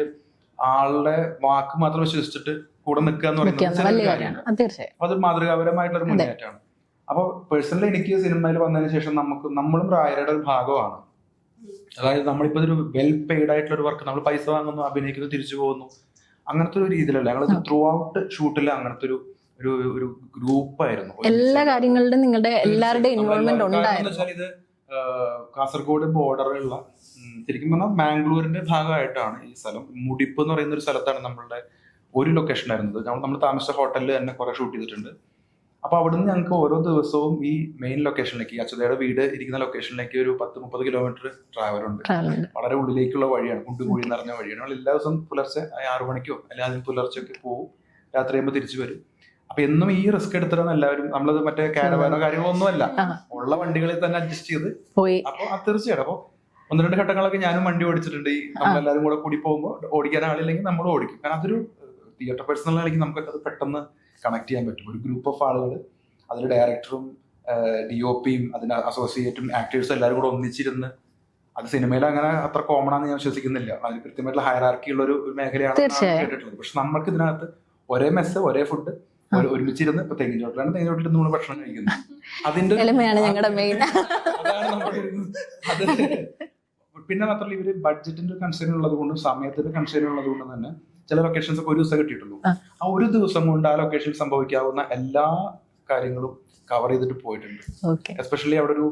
ആളുടെ വാക്ക് മാത്രം വിശ്വസിച്ചിട്ട് കൂടെ നിൽക്കുക എന്ന് പറയുന്നത് അപ്പൊ അത് മാതൃകാപരമായിട്ടുള്ള ഒരു മുന്നേറ്റമാണ്. അപ്പൊ പേഴ്സണലി എനിക്ക് സിനിമയിൽ വന്നതിന് ശേഷം നമ്മളും റായരുടെ ഒരു ഭാഗമാണ്. അതായത് നമ്മളിപ്പോ ഒരു വെൽ പെയ്ഡ് ആയിട്ടുള്ള ഒരു വർക്ക്, നമ്മൾ പൈസ വാങ്ങുന്നു, അഭിനയിക്കുന്നു, തിരിച്ചു പോകുന്നു, അങ്ങനത്തെ ഒരു രീതിയിലല്ല. ഞങ്ങൾ ത്രൂ ഔട്ട് ഷൂട്ടിൽ അങ്ങനത്തെ ഒരു ഗ്രൂപ്പായിരുന്നു. എല്ലാ കാര്യങ്ങളിലും നിങ്ങളുടെ എല്ലാവരുടെയും ഇൻവോൾവ്മെന്റ് ഉണ്ടായിരുന്നു. ഇത് കാസർഗോഡ് ബോർഡറുള്ള, ശരിക്കും പറഞ്ഞാൽ മാംഗ്ലൂരിന്റെ ഭാഗമായിട്ടാണ് ഈ സ്ഥലം. മുടിപ്പ് എന്ന് പറയുന്ന ഒരു സ്ഥലത്താണ് നമ്മളുടെ ഒരു ലൊക്കേഷൻ ആയിരുന്നത്. നമ്മൾ താമസിച്ച ഹോട്ടലിൽ തന്നെ കുറെ ഷൂട്ട് ചെയ്തിട്ടുണ്ട്. അപ്പൊ അവിടുന്ന് ഞങ്ങൾക്ക് ഓരോ ദിവസവും ഈ മെയിൻ ലൊക്കേഷനിലേക്ക്, അച്യുതയുടെ വീട് ഇരിക്കുന്ന ലൊക്കേഷനിലേക്ക് ഒരു 10-30 കിലോമീറ്റർ ട്രാവലുണ്ട്. വളരെ ഉള്ളിലേക്കുള്ള വഴിയാണ്, കുണ്ടുകുഴി നിറഞ്ഞ വഴിയാണ്. നമ്മൾ എല്ലാ ദിവസവും പുലർച്ചെ 6 മണിക്കോ അല്ലെങ്കിൽ അതിന് പുലർച്ചെയൊക്കെ പോകും, രാത്രി ആകുമ്പോൾ തിരിച്ചു വരും. അപ്പൊ എന്നും ഈ റിസ്ക് എടുത്തിട്ടാണ് എല്ലാവരും. നമ്മളത് മറ്റേ കാരവാനോ കാര്യങ്ങളോ ഒന്നുമല്ല, ഉള്ള വണ്ടികളിൽ തന്നെ അഡ്ജസ്റ്റ് ചെയ്ത് പോയി. അപ്പൊ തീർച്ചയായിട്ടും അപ്പൊ 1-2 ഘട്ടങ്ങളൊക്കെ ഞാനും വണ്ടി ഓടിച്ചിട്ടുണ്ട്. ഈ നമ്മളെല്ലാവരും കൂടെ കൂടി പോകുമ്പോൾ ഓടിക്കാൻ ആളില്ലെങ്കിൽ നമ്മൾ ഓടിക്കും. കാരണം അതൊരു തിയേറ്റർ പേഴ്സണൽ ആണെങ്കിൽ നമുക്കൊക്കെ അത് പെട്ടെന്ന് കണക്ട് ചെയ്യാൻ പറ്റും. ഒരു ഗ്രൂപ്പ് ഓഫ് ആളുകൾ, അതിൽ ഡയറക്ടറും DOPയും അതിന്റെ അസോസിയേറ്റും ആക്ടേഴ്സും എല്ലാവരും കൂടെ ഒന്നിച്ചിരുന്ന് അത് സിനിമയിൽ അങ്ങനെ അത്ര കോമൺ ആണെന്ന് ഞാൻ വിശ്വസിക്കുന്നില്ല. അതിന് കൃത്യമായിട്ടുള്ള ഹയറാർക്കി ഉള്ള ഒരു മേഖലയാണ് കേട്ടിട്ടുള്ളത്. പക്ഷെ നമ്മൾക്ക് ഇതിനകത്ത് ഒരേ മെസ്സ്, ഒരേ ഫുഡ്, ഒരുമിച്ചിരുന്ന് ഇപ്പൊ തെങ്ങിൻ ചോട്ടിലാണ്, തെങ്ങിൻ ചോട്ടിൽ നമ്മൾ ഭക്ഷണം കഴിക്കുന്നത്. അതിന്റെ ഞങ്ങളുടെ മെയിൻ അതാണ് നമ്മുടെ അത്. പിന്നെ മാത്രമല്ല ഇവര് ബഡ്ജറ്റിന്റെ കൺസേൺ ഉള്ളത് കൊണ്ടും സമയത്തിന്റെ കൺസേൺ ഉള്ളത് കൊണ്ടും തന്നെ ചില ലൊക്കേഷൻസ് ഒക്കെ ഒരു ദിവസം കിട്ടിയിട്ടുള്ളൂ. ആ ഒരു ദിവസം കൊണ്ട് ആ ലൊക്കേഷനിൽ സംഭവിക്കാവുന്ന എല്ലാ കാര്യങ്ങളും കവർ ചെയ്തിട്ട് പോയിട്ടുണ്ട്. എസ്പെഷ്യലി അവിടെ ഒരു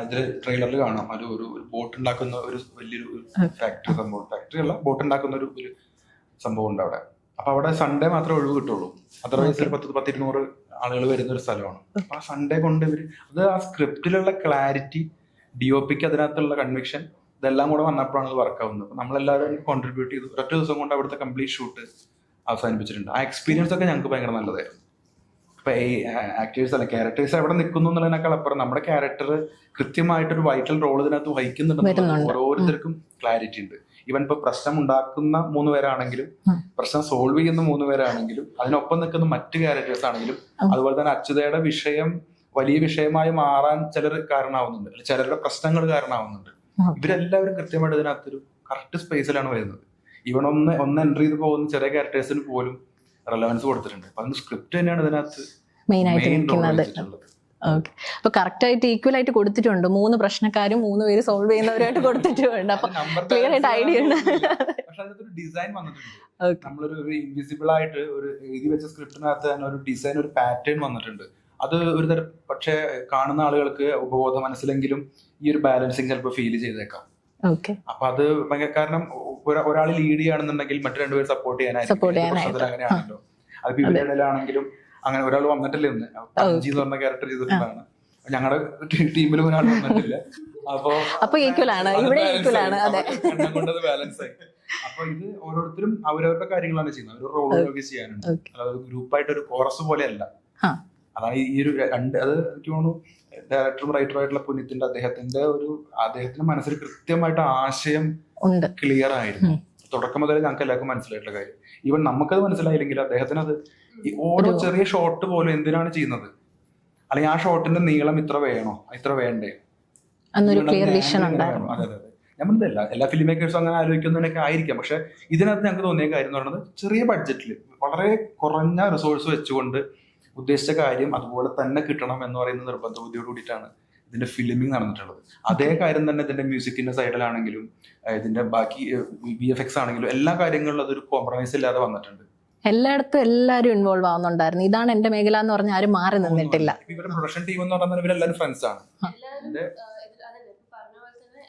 ഇതില് ട്രെയിലറിൽ കാണാം, ഒരു ബോട്ട് ഉണ്ടാക്കുന്ന ഒരു വലിയൊരു ഫാക്ടറി സംഭവം, ഫാക്ടറി അല്ല ബോട്ട് ഉണ്ടാക്കുന്ന ഒരു സംഭവം ഉണ്ട് അവിടെ. അപ്പൊ അവിടെ സൺഡേ മാത്രമേ ഒഴിവ് കിട്ടുള്ളൂ. അതർവൈസ് ഒരു 10-200 ആളുകൾ വരുന്ന ഒരു സ്ഥലമാണ്. അപ്പൊ ആ സൺഡേ കൊണ്ട് ഇവര് അത് ആ സ്ക്രിപ്റ്റിലുള്ള ക്ലാരിറ്റി, DOPക്ക് അതിനകത്തുള്ള കൺവിക്ഷൻ, ഇതെല്ലാം കൂടെ വന്നപ്പോഴാണ് ഇത് വർക്ക് ആവുന്നത്. അപ്പൊ നമ്മളെല്ലാവരും കോൺട്രിബ്യൂട്ട് ചെയ്തു. ഒറ്റ ദിവസം കൊണ്ട് അവിടുത്തെ കംപ്ലീറ്റ് ഷൂട്ട് അവസാനിപ്പിച്ചിട്ടുണ്ട്. ആ എക്സ്പീരിയൻസ് ഒക്കെ ഞങ്ങൾക്ക് ഭയങ്കര നല്ലതായിരുന്നു. ഇപ്പൊ ഈ ആക്ടേഴ്സ് അല്ല ക്യാരക്ടേഴ്സ് എവിടെ നിൽക്കുന്നു എന്നുള്ളതിനേക്കാൾ അപ്പുറം നമ്മുടെ ക്യാരക്ടർ കൃത്യമായിട്ടൊരു വൈറ്റൽ റോൾ ഇതിനകത്ത് വഹിക്കുന്നുണ്ട്. ഓരോരുത്തർക്കും ക്ലാരിറ്റി ഉണ്ട്. ഈവൻ ഇപ്പൊ പ്രശ്നം ഉണ്ടാക്കുന്ന 3 പേരാണെങ്കിലും, പ്രശ്നം സോൾവ് ചെയ്യുന്ന 3 പേരാണെങ്കിലും, അതിനൊപ്പം നിൽക്കുന്ന മറ്റു ക്യാരക്ടേഴ്സ് ആണെങ്കിലും, അതുപോലെ തന്നെ അച്യുതയുടെ വിഷയം വലിയ വിഷയമായി മാറാൻ ചിലർ കാരണമാവുന്നുണ്ട്, ചിലരുടെ പ്രശ്നങ്ങൾ കാരണമാവുന്നുണ്ട്. ഇവരെല്ലാവരും കൃത്യമായിട്ട് ഇതിനകത്തൊരു കറക്റ്റ് സ്പേസിലാണ് വരുന്നത്. ഈവൻ ഒന്ന് എൻട്രി ചെയ്ത് പോകുന്ന ചെറിയ ക്യാരക്ടേഴ്സിന് പോലും റെലവൻസ് കൊടുത്തിട്ടുണ്ട്. അപ്പൊ അതിന് സ്ക്രിപ്റ്റ് തന്നെയാണ് ഇതിനകത്ത് മെയിൻ ആയിട്ട് നിൽക്കുന്നത്. ഓക്കെ, അപ്പൊ കറക്റ്റ് ആയിട്ട് ഈക്വൽ ആയിട്ട് കൊടുത്തിട്ടുണ്ട്. 3 പ്രശ്നക്കാരും 3 പേര് സോൾവ് ചെയ്യുന്നവരായിട്ട് കൊടുത്തിട്ടുണ്ട്. അപ്പൊ ക്ലിയർ ആയിട്ട് ഐഡിയ ഉണ്ട്. പക്ഷെ അതിനകത്തൊരു ഡിസൈൻ വന്നിട്ടുണ്ട്. നമ്മളൊരു ഇൻവിസിബിൾ ആയിട്ട് ഒരു എഴുതി വെച്ച സ്ക്രിപ്റ്റിനകത്ത് തന്നെ ഒരു ഡിസൈൻ, ഒരു പാറ്റേൺ വന്നിട്ടുണ്ട്. അത് ഒരു തരം പക്ഷെ കാണുന്ന ആളുകൾക്ക് ഉപബോധ മനസ്സിലെങ്കിലും ഈ ഒരു ബാലൻസിങ് ചിലപ്പോൾ ഫീൽ ചെയ്തേക്കാം. അപ്പൊ അത് കാരണം ഒരാൾ ലീഡ് ചെയ്യുകയാണെന്നുണ്ടെങ്കിൽ മറ്റു 2 പേര് സപ്പോർട്ട് ചെയ്യാനായിട്ട് അങ്ങനെയാണല്ലോ. അത് ഇവരുടെ ഇടയിലാണെങ്കിലും അങ്ങനെ ഒരാൾ വന്നിട്ടില്ല. ഒന്ന് പഞ്ചി എന്ന് പറഞ്ഞ ക്യാരക്ടർ ചെയ്തിട്ടുള്ളതാണ്. ഞങ്ങളുടെ ടീമിലും ഒരാൾ വന്നിട്ടില്ല. അപ്പൊ കൊണ്ടത് ബാലൻസ് ആയി. അപ്പൊ ഇത് ഓരോരുത്തരും അവരവരുടെ കാര്യങ്ങളാണ് ചെയ്യുന്നത്. അവർ റോളൊക്കെ ചെയ്യാനുണ്ട്. അതായത് ഗ്രൂപ്പായിട്ട് ഒരു കോറസ് പോലെയല്ല. അതാണ് ഈ ഒരു അത് എനിക്ക് തോന്നുന്നു ഡയറക്ടറും റൈറ്ററും ആയിട്ടുള്ള പുനീത്തിന്റെ അദ്ദേഹത്തിന്റെ മനസ്സിൽ കൃത്യമായിട്ട് ആശയം ക്ലിയർ ആയിരുന്നു. തുടക്കം മുതലേ ഞങ്ങൾക്ക് എല്ലാവർക്കും മനസ്സിലായിട്ടുള്ള കാര്യം. ഈവൻ നമുക്കത് മനസ്സിലായില്ലെങ്കിൽ അദ്ദേഹത്തിന് അത് ഈ ഓരോ ചെറിയ ഷോട്ട് പോലും എന്തിനാണ് ചെയ്യുന്നത്, അല്ലെങ്കിൽ ആ ഷോട്ടിന്റെ നീളം ഇത്ര വേണോ, ഇത്ര വേണ്ടേ, അതെ അതെ. ഞാൻ പറഞ്ഞതല്ല എല്ലാ ഫിലിം മേക്കേഴ്സും അങ്ങനെ ആലോചിക്കുന്നതിനൊക്കെ ആയിരിക്കാം. പക്ഷെ ഇതിനകത്ത് ഞങ്ങൾക്ക് തോന്നിയ കാര്യം എന്ന് പറയുന്നത് ചെറിയ ബഡ്ജറ്റിൽ വളരെ കുറഞ്ഞ റിസോഴ്സ് വെച്ചുകൊണ്ട് ഉദ്ദേശിച്ച കാര്യം അതുപോലെ തന്നെ കിട്ടണം എന്ന് പറയുന്ന നിർബന്ധ ബുദ്ധിയോട് കൂടിയിട്ടാണ് ഇതിന്റെ ഫിലിമിംഗ് നടന്നിട്ടുള്ളത്. അതേ കാര്യം തന്നെ ഇതിന്റെ മ്യൂസിക്കിന്റെ സൈഡിലാണെങ്കിലും ഇതിന്റെ ബാക്കി VFX ആണെങ്കിലും എല്ലാ കാര്യങ്ങളിലും അതൊരു കോംപ്രമൈസ് ഇല്ലാതെ വന്നിട്ടുണ്ട്. എല്ലായിടത്തും എല്ലാവരും ഇൻവോൾവ് ആവുന്നുണ്ടായിരുന്നു. ഇതാണ് എന്റെ മേഖല എന്ന് പറഞ്ഞാൽ ആരും മാറി നിന്നിട്ടില്ല. ഇവരുടെ പ്രൊഡക്ഷൻ ടീം എന്ന് പറഞ്ഞാൽ ഇവരെല്ലാവരും ഫ്രണ്ട്സ് ആണ്.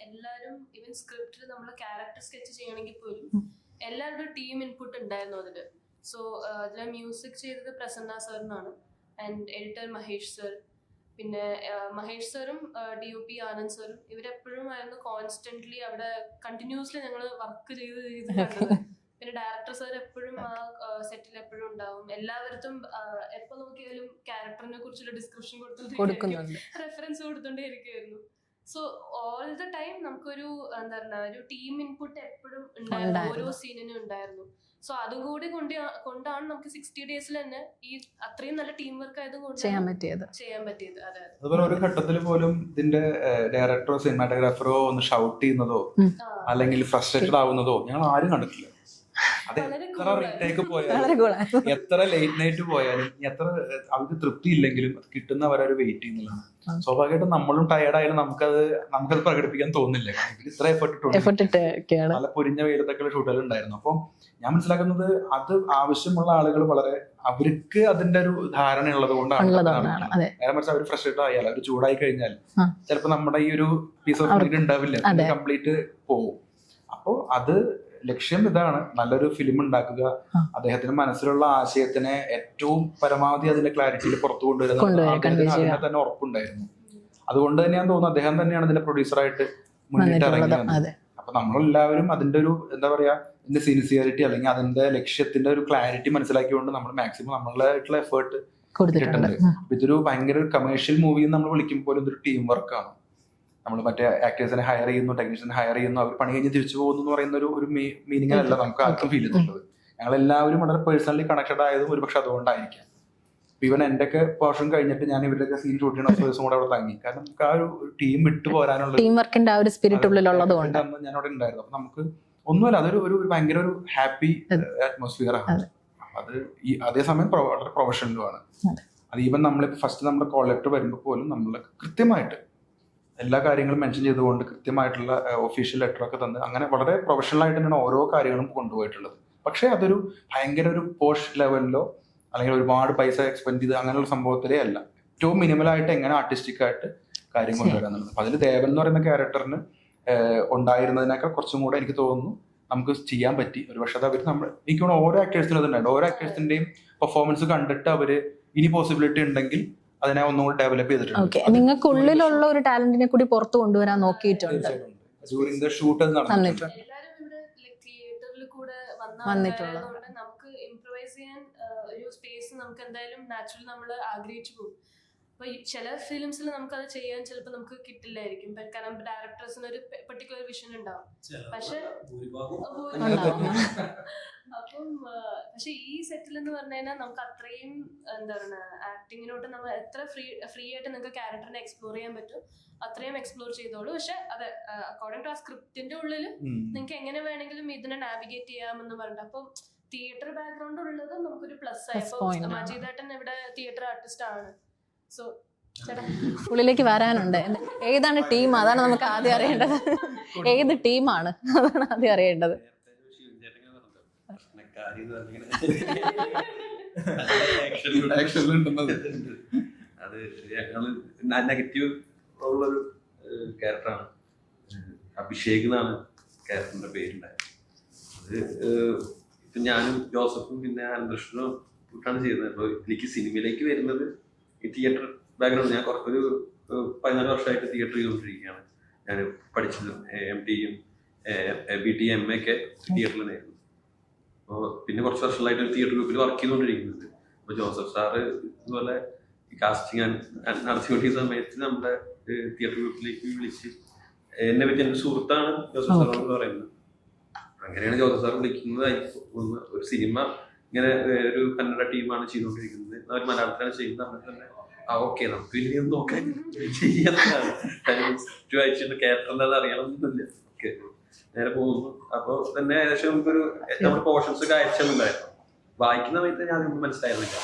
എല്ലാവരും ഇവൻ സ്ക്രിപ്റ്റിൽ നമ്മൾ ക്യാരക്ടർ സ്കെച്ച് ചെയ്യണമെങ്കിൽ പോലും എല്ലാവരുടെ ടീം ഇൻപുട്ട് ഉണ്ടായിരുന്നു അതില്. സോ അതിലെ മ്യൂസിക് ചെയ്തത് പ്രസന്ന സാറിനാണ് ആൻഡ് എഡിറ്റർ മഹേഷ് സർ. പിന്നെ മഹേഷ് സാറും DOP ആനന്ദ് സാറും ഇവരെപ്പോഴും ആയിരുന്നു കോൺസ്റ്റന്റ്ലി അവിടെ കണ്ടിന്യൂസ്ലി ഞങ്ങൾ വർക്ക് ചെയ്ത് കണ്ടത്. പിന്നെ ഡയറക്ടർ സാർ എപ്പോഴും ആ സെറ്റിൽ എപ്പോഴും ഉണ്ടാവും. എല്ലാവർക്കും എപ്പോൾ നോക്കിയാലും ക്യാരക്ടറിനെ കുറിച്ചുള്ള ഡിസ്ക്രിപ്ഷൻ കൊടുത്തോണ്ടിരിക്കും, റെഫറൻസ് കൊടുത്തോണ്ടേ ഇരിക്കുമായിരുന്നു. സോ ഓൾ ദ ടൈം നമുക്കൊരു എന്താ പറയുക ഒരു ടീം ഇൻപുട്ട് എപ്പോഴും ഉണ്ടായിരുന്നു, ഓരോ സീനിനും ഉണ്ടായിരുന്നു. സോ അതും കൂടി കൊണ്ടാണ് നമുക്ക് 60 ഡേയ്സിൽ തന്നെ ഈ അത്രയും നല്ല ടീം വർക്ക് ആയതുകൊണ്ട് ചെയ്യാൻ പറ്റിയത്. അതുപോലെ ഒരു ഘട്ടത്തിൽ പോലും ഇതിന്റെ ഡയറക്ടറോ സിനിമാറ്റോഗ്രാഫറോ ഒന്ന് ഷൗട്ട് ചെയ്യുന്നതോ അല്ലെങ്കിൽ ഫ്രസ്ട്രേറ്റഡ് ആവുന്നതോ ഞങ്ങൾ ആരും കണ്ടിട്ടില്ല. അത് എത്ര റീടേക്ക് പോയാലും എത്ര ലേറ്റ് നൈറ്റ് പോയാലും എത്ര അവർക്ക് തൃപ്തി ഇല്ലെങ്കിലും അത് കിട്ടുന്നവരൊരു വെയിറ്റ് ചെയ്യുന്നതാണ്. സ്വാഭാവികമായിട്ടും നമ്മളും ടയർഡായാലും നമുക്കത് പ്രകടിപ്പിക്കാൻ തോന്നില്ല. ഇത്ര എഫർട്ട് നല്ല പൊരിഞ്ഞ വെയിലത്തൊക്കെ ഷൂട്ടുകൾ ഉണ്ടായിരുന്നു. അപ്പം ഞാൻ മനസ്സിലാക്കുന്നത് അത് ആവശ്യമുള്ള ആളുകൾ വളരെ അവർക്ക് അതിന്റെ ഒരു ധാരണ ഉള്ളത് കൊണ്ടാണ്. നേരെ മറിച്ച് അവർ ഫ്രസ്ട്രേറ്റഡ് ആയാൽ അവർ ചൂടായി കഴിഞ്ഞാൽ ചിലപ്പോൾ നമ്മുടെ ഈ ഒരു പീസ് ഓഫ് മൈൻഡ് ഉണ്ടാവില്ല, കംപ്ലീറ്റ് പോകും. അപ്പോൾ അത് ലക്ഷ്യം ഇതാണ്, നല്ലൊരു ഫിലിം ഉണ്ടാക്കുക, അദ്ദേഹത്തിന്റെ മനസ്സിലുള്ള ആശയത്തിനെ ഏറ്റവും പരമാവധി അതിന്റെ ക്ലാരിറ്റിയിൽ പുറത്തു കൊണ്ടുവരുന്ന അതിനെ തന്നെ ഉറപ്പുണ്ടായിരുന്നു. അതുകൊണ്ട് തന്നെയാണ് തോന്നുന്നത് അദ്ദേഹം തന്നെയാണ് ഇതിന്റെ പ്രൊഡ്യൂസറായിട്ട് മുന്നിട്ട് ഇറങ്ങിയത്. അപ്പൊ നമ്മളെല്ലാവരും അതിന്റെ ഒരു എന്താ പറയാ ഇതിന്റെ സിൻസിയറിറ്റി അല്ലെങ്കിൽ അതിന്റെ ലക്ഷ്യത്തിന്റെ ഒരു ക്ലാരിറ്റി മനസ്സിലാക്കിക്കൊണ്ട് നമ്മൾ മാക്സിമം നമ്മളായിട്ടുള്ള എഫേർട്ട് ഇട്ടിട്ടുണ്ട്. അപ്പൊ ഇതൊരു ഭയങ്കര കമേഴ്ഷ്യൽ മൂവി നമ്മൾ വിളിക്കുമ്പോൾ ഇതൊരു ടീം വർക്കാണ്. നമ്മൾ മറ്റേ ആക്ടേഴ്സിനെ ഹയർ ചെയ്യുന്നു, ടെക്നീഷ്യനെ ഹയർ ചെയ്യുന്നു, അവർ പണി കഴിഞ്ഞ് തിരിച്ചു പോകുന്നു എന്ന് പറയുന്ന ഒരു മീനിങ് അല്ല നമുക്ക് ആർക്കും ഫീൽ ചെയ്തിട്ടുള്ളത്. ഞങ്ങളെല്ലാവരും വളരെ പേഴ്സണലി കണക്റ്റഡ് ആയതും ഒരുപക്ഷെ അതുകൊണ്ടായിരിക്കാം. ഈവൻ എൻ്റെ ഒക്കെ പോർഷൻ കഴിഞ്ഞിട്ട് ഞാൻ ഇവരുടെയൊക്കെ സീൻ ഷൂട്ട് ചെയ്യണ ദിവസം കൂടെ അവിടെ തങ്ങി. കാരണം നമുക്ക് ആ ഒരു ടീം വിട്ടു പോരാനുള്ള ടീം വർക്കിന്റെ ആ ഒരു സ്പിരിറ്റ് ഉള്ളിലുള്ളത് കൊണ്ട് ഞാൻ അവിടെ ഉണ്ടായിരുന്നു. അപ്പൊ നമുക്ക് ഒന്നുമല്ല, അതൊരു ഒരു ഭയങ്കര ഒരു ഹാപ്പി അറ്റ്മോസ്ഫിയർ ആണ്. അത് ഈ അതേസമയം വളരെ പ്രൊഫഷണലുമാണ്. അത് ഈവൻ നമ്മളിപ്പോൾ ഫസ്റ്റ് നമ്മുടെ കോൾ ലെറ്റർ വരുമ്പോൾ പോലും നമ്മൾ കൃത്യമായിട്ട് എല്ലാ കാര്യങ്ങളും മെൻഷൻ ചെയ്തുകൊണ്ട് കൃത്യമായിട്ടുള്ള ഒഫീഷ്യൽ ലെറ്ററൊക്കെ തന്ന് അങ്ങനെ വളരെ പ്രൊഫഷണലായിട്ട് തന്നെയാണ് ഓരോ കാര്യങ്ങളും കൊണ്ടുപോയിട്ടുള്ളത്. പക്ഷേ അതൊരു ഭയങ്കര ഒരു പോഷ് ലെവലിലോ അല്ലെങ്കിൽ ഒരുപാട് പൈസ എക്സ്പെൻഡ് ചെയ്ത് അങ്ങനെയുള്ള സംഭവത്തിലേ അല്ല. ഏറ്റവും മിനിമലായിട്ട് എങ്ങനെ ആർട്ടിസ്റ്റിക് ആയിട്ട് കാര്യം കൊണ്ടുവരാൻ എന്നുള്ളത്. അപ്പം അതിൽ ദേവൻ എന്ന് പറയുന്ന ക്യാരക്ടറിന് ഉണ്ടായിരുന്നതിനേക്കാൾ കുറച്ചും കൂടെ എനിക്ക് തോന്നുന്നു നമുക്ക് ചെയ്യാൻ പറ്റി. ഒരു പക്ഷേ അത് അവർ നമ്മൾ എനിക്ക് തോന്നുന്നു ഓരോ ആക്ടേഴ്സിനും അതുണ്ടായിരുന്നു. ഓരോ ആക്ടേഴ്സിന്റെയും പെർഫോമൻസ് കണ്ടിട്ട് അവര് ഇനി പോസിബിലിറ്റി ഉണ്ടെങ്കിൽ അതിനെ ഒന്നുകൂടി ഡെവലപ്പ് ചെയ്തിട്ടുണ്ട്. നിങ്ങൾക്ക് ഉള്ളിലുള്ള ഒരു ടാലന്റിനെ കൂടി പുറത്തു കൊണ്ടുവരാൻ നോക്കിയിട്ടുണ്ട്. ഡ്യൂറിംഗ് ദ ഷൂട്ട് അത് നടന്നിട്ടുണ്ട്. തിയേറ്ററിൽ കൂടെ വന്നിട്ടുള്ളത്. നമുക്ക് ഇംപ്രവൈസ് ചെയ്യാൻ ഒരു സ്പേസ് നമുക്ക് എന്തായാലും നാച്ചുറൽ നമ്മൾ ആഗ്രഹിച്ചു പോകും. അപ്പൊ ചില ഫിലിംസിൽ നമുക്ക് അത് ചെയ്യാൻ ചിലപ്പോൾ നമുക്ക് കിട്ടില്ലായിരിക്കും. കാരണം ഡയറക്ടേഴ്സിന് ഒരു പെർട്ടിക്കുലർ വിഷൻ ഉണ്ടാവും. പക്ഷെ അപ്പം പക്ഷെ ഈ സെറ്റിൽ എന്ന് പറഞ്ഞു കഴിഞ്ഞാൽ നമുക്ക് അത്രയും എന്താ പറയുക ആക്ടിങ്ങിനോട്ട് നമ്മൾ എത്ര ഫ്രീ ആയിട്ട് നിങ്ങൾക്ക് ക്യാരക്ടറിനെ എക്സ്പ്ലോർ ചെയ്യാൻ പറ്റും അത്രയും എക്സ്പ്ലോർ ചെയ്തോളൂ. പക്ഷെ അതെ അക്കോർഡിംഗ് ടു ആ സ്ക്രിപ്റ്റിന്റെ ഉള്ളിൽ നിങ്ങൾക്ക് എങ്ങനെ വേണമെങ്കിലും ഇതിനെ നാവിഗേറ്റ് ചെയ്യാമെന്ന് പറഞ്ഞിട്ട്. അപ്പം തിയേറ്റർ ബാക്ക്ഗ്രൗണ്ട് ഉള്ളത് നമുക്കൊരു പ്ലസ് ആയി. അപ്പൊ മജീദേട്ടൻ ഇവിടെ തിയേറ്റർ ആർട്ടിസ്റ്റ് ആണ്. സോ ഉള്ളിലേക്ക് വരാനുണ്ട്. ഏതാണ് ടീം? അതാണ് നമുക്ക് ആദ്യം അറിയേണ്ടത്. ഏത് ടീമാണ് അതാണ് ആദ്യം അറിയേണ്ടത്. അത് ഞങ്ങള് നെഗറ്റീവ് ഉള്ളൊരു ക്യാരക്ടറാണ്. അഭിഷേക് എന്നാണ് ക്യാരക്ടറിന്റെ പേരുണ്ടായത്. അത് ഇപ്പൊ ഞാനും ജോസഫും പിന്നെ അനന്തകൃഷ്ണനും കൂട്ടാണ് ചെയ്യുന്നത്. അപ്പൊ എനിക്ക് സിനിമയിലേക്ക് വരുന്നത് ഈ തിയേറ്റർ ബാക്ക്ഗ്രൗണ്ട്. ഞാൻ ഒരു 14 വർഷമായിട്ട് തിയേറ്റർ ചെയ്തുകൊണ്ടിരിക്കുകയാണ്. ഞാൻ പഠിച്ചത് MTയും BT MA ഒക്കെ തിയേറ്ററിൽ തന്നെയായിരുന്നു. അപ്പോൾ പിന്നെ കുറച്ച് വർഷങ്ങളായിട്ട് ഒരു തിയേറ്റർ ഗ്രൂപ്പിൽ വർക്ക് ചെയ്തുകൊണ്ടിരിക്കുന്നത്. അപ്പോൾ ജോസഫ് സാറ് ഇതുപോലെ കാസ്റ്റിംഗ് നടത്തിക്കൊണ്ടിരിക്കുന്ന സമയത്ത് നമ്മുടെ തിയേറ്റർ ഗ്രൂപ്പിലേക്ക് വിളിച്ച് എന്നെ പറ്റി എൻ്റെ സുഹൃത്താണ് ജോസഫ് സാർ എന്ന് പറയുന്നത്. അങ്ങനെയാണ് ജോസഫ് സാർ വിളിക്കുന്നത്. ഒരു സിനിമ ഇങ്ങനെ ഒരു കന്നഡ ടീമാണ് ചെയ്തുകൊണ്ടിരിക്കുന്നത്, അവർ മലയാളത്തിലാണ് ചെയ്യുന്നത്. അങ്ങനെ തന്നെ ഓക്കെ നമുക്ക് ഇനി നോക്കാൻ ചെയ്യാത്തതാണ്. ക്യാരക്ടർ എന്താണെന്ന് അറിയണമെന്നില്ല. ഓക്കെ നേരെ പോകുന്നു. അപ്പോൾ തന്നെ ഏകദേശം നമുക്കൊരു നമ്മുടെ പോർഷൻസ് ഒക്കെ അയച്ചിട്ടുണ്ടായിരുന്നു. വായിക്കുന്ന സമയത്ത് ഞാൻ ഒന്നും മനസ്സിലായിരുന്നില്ല.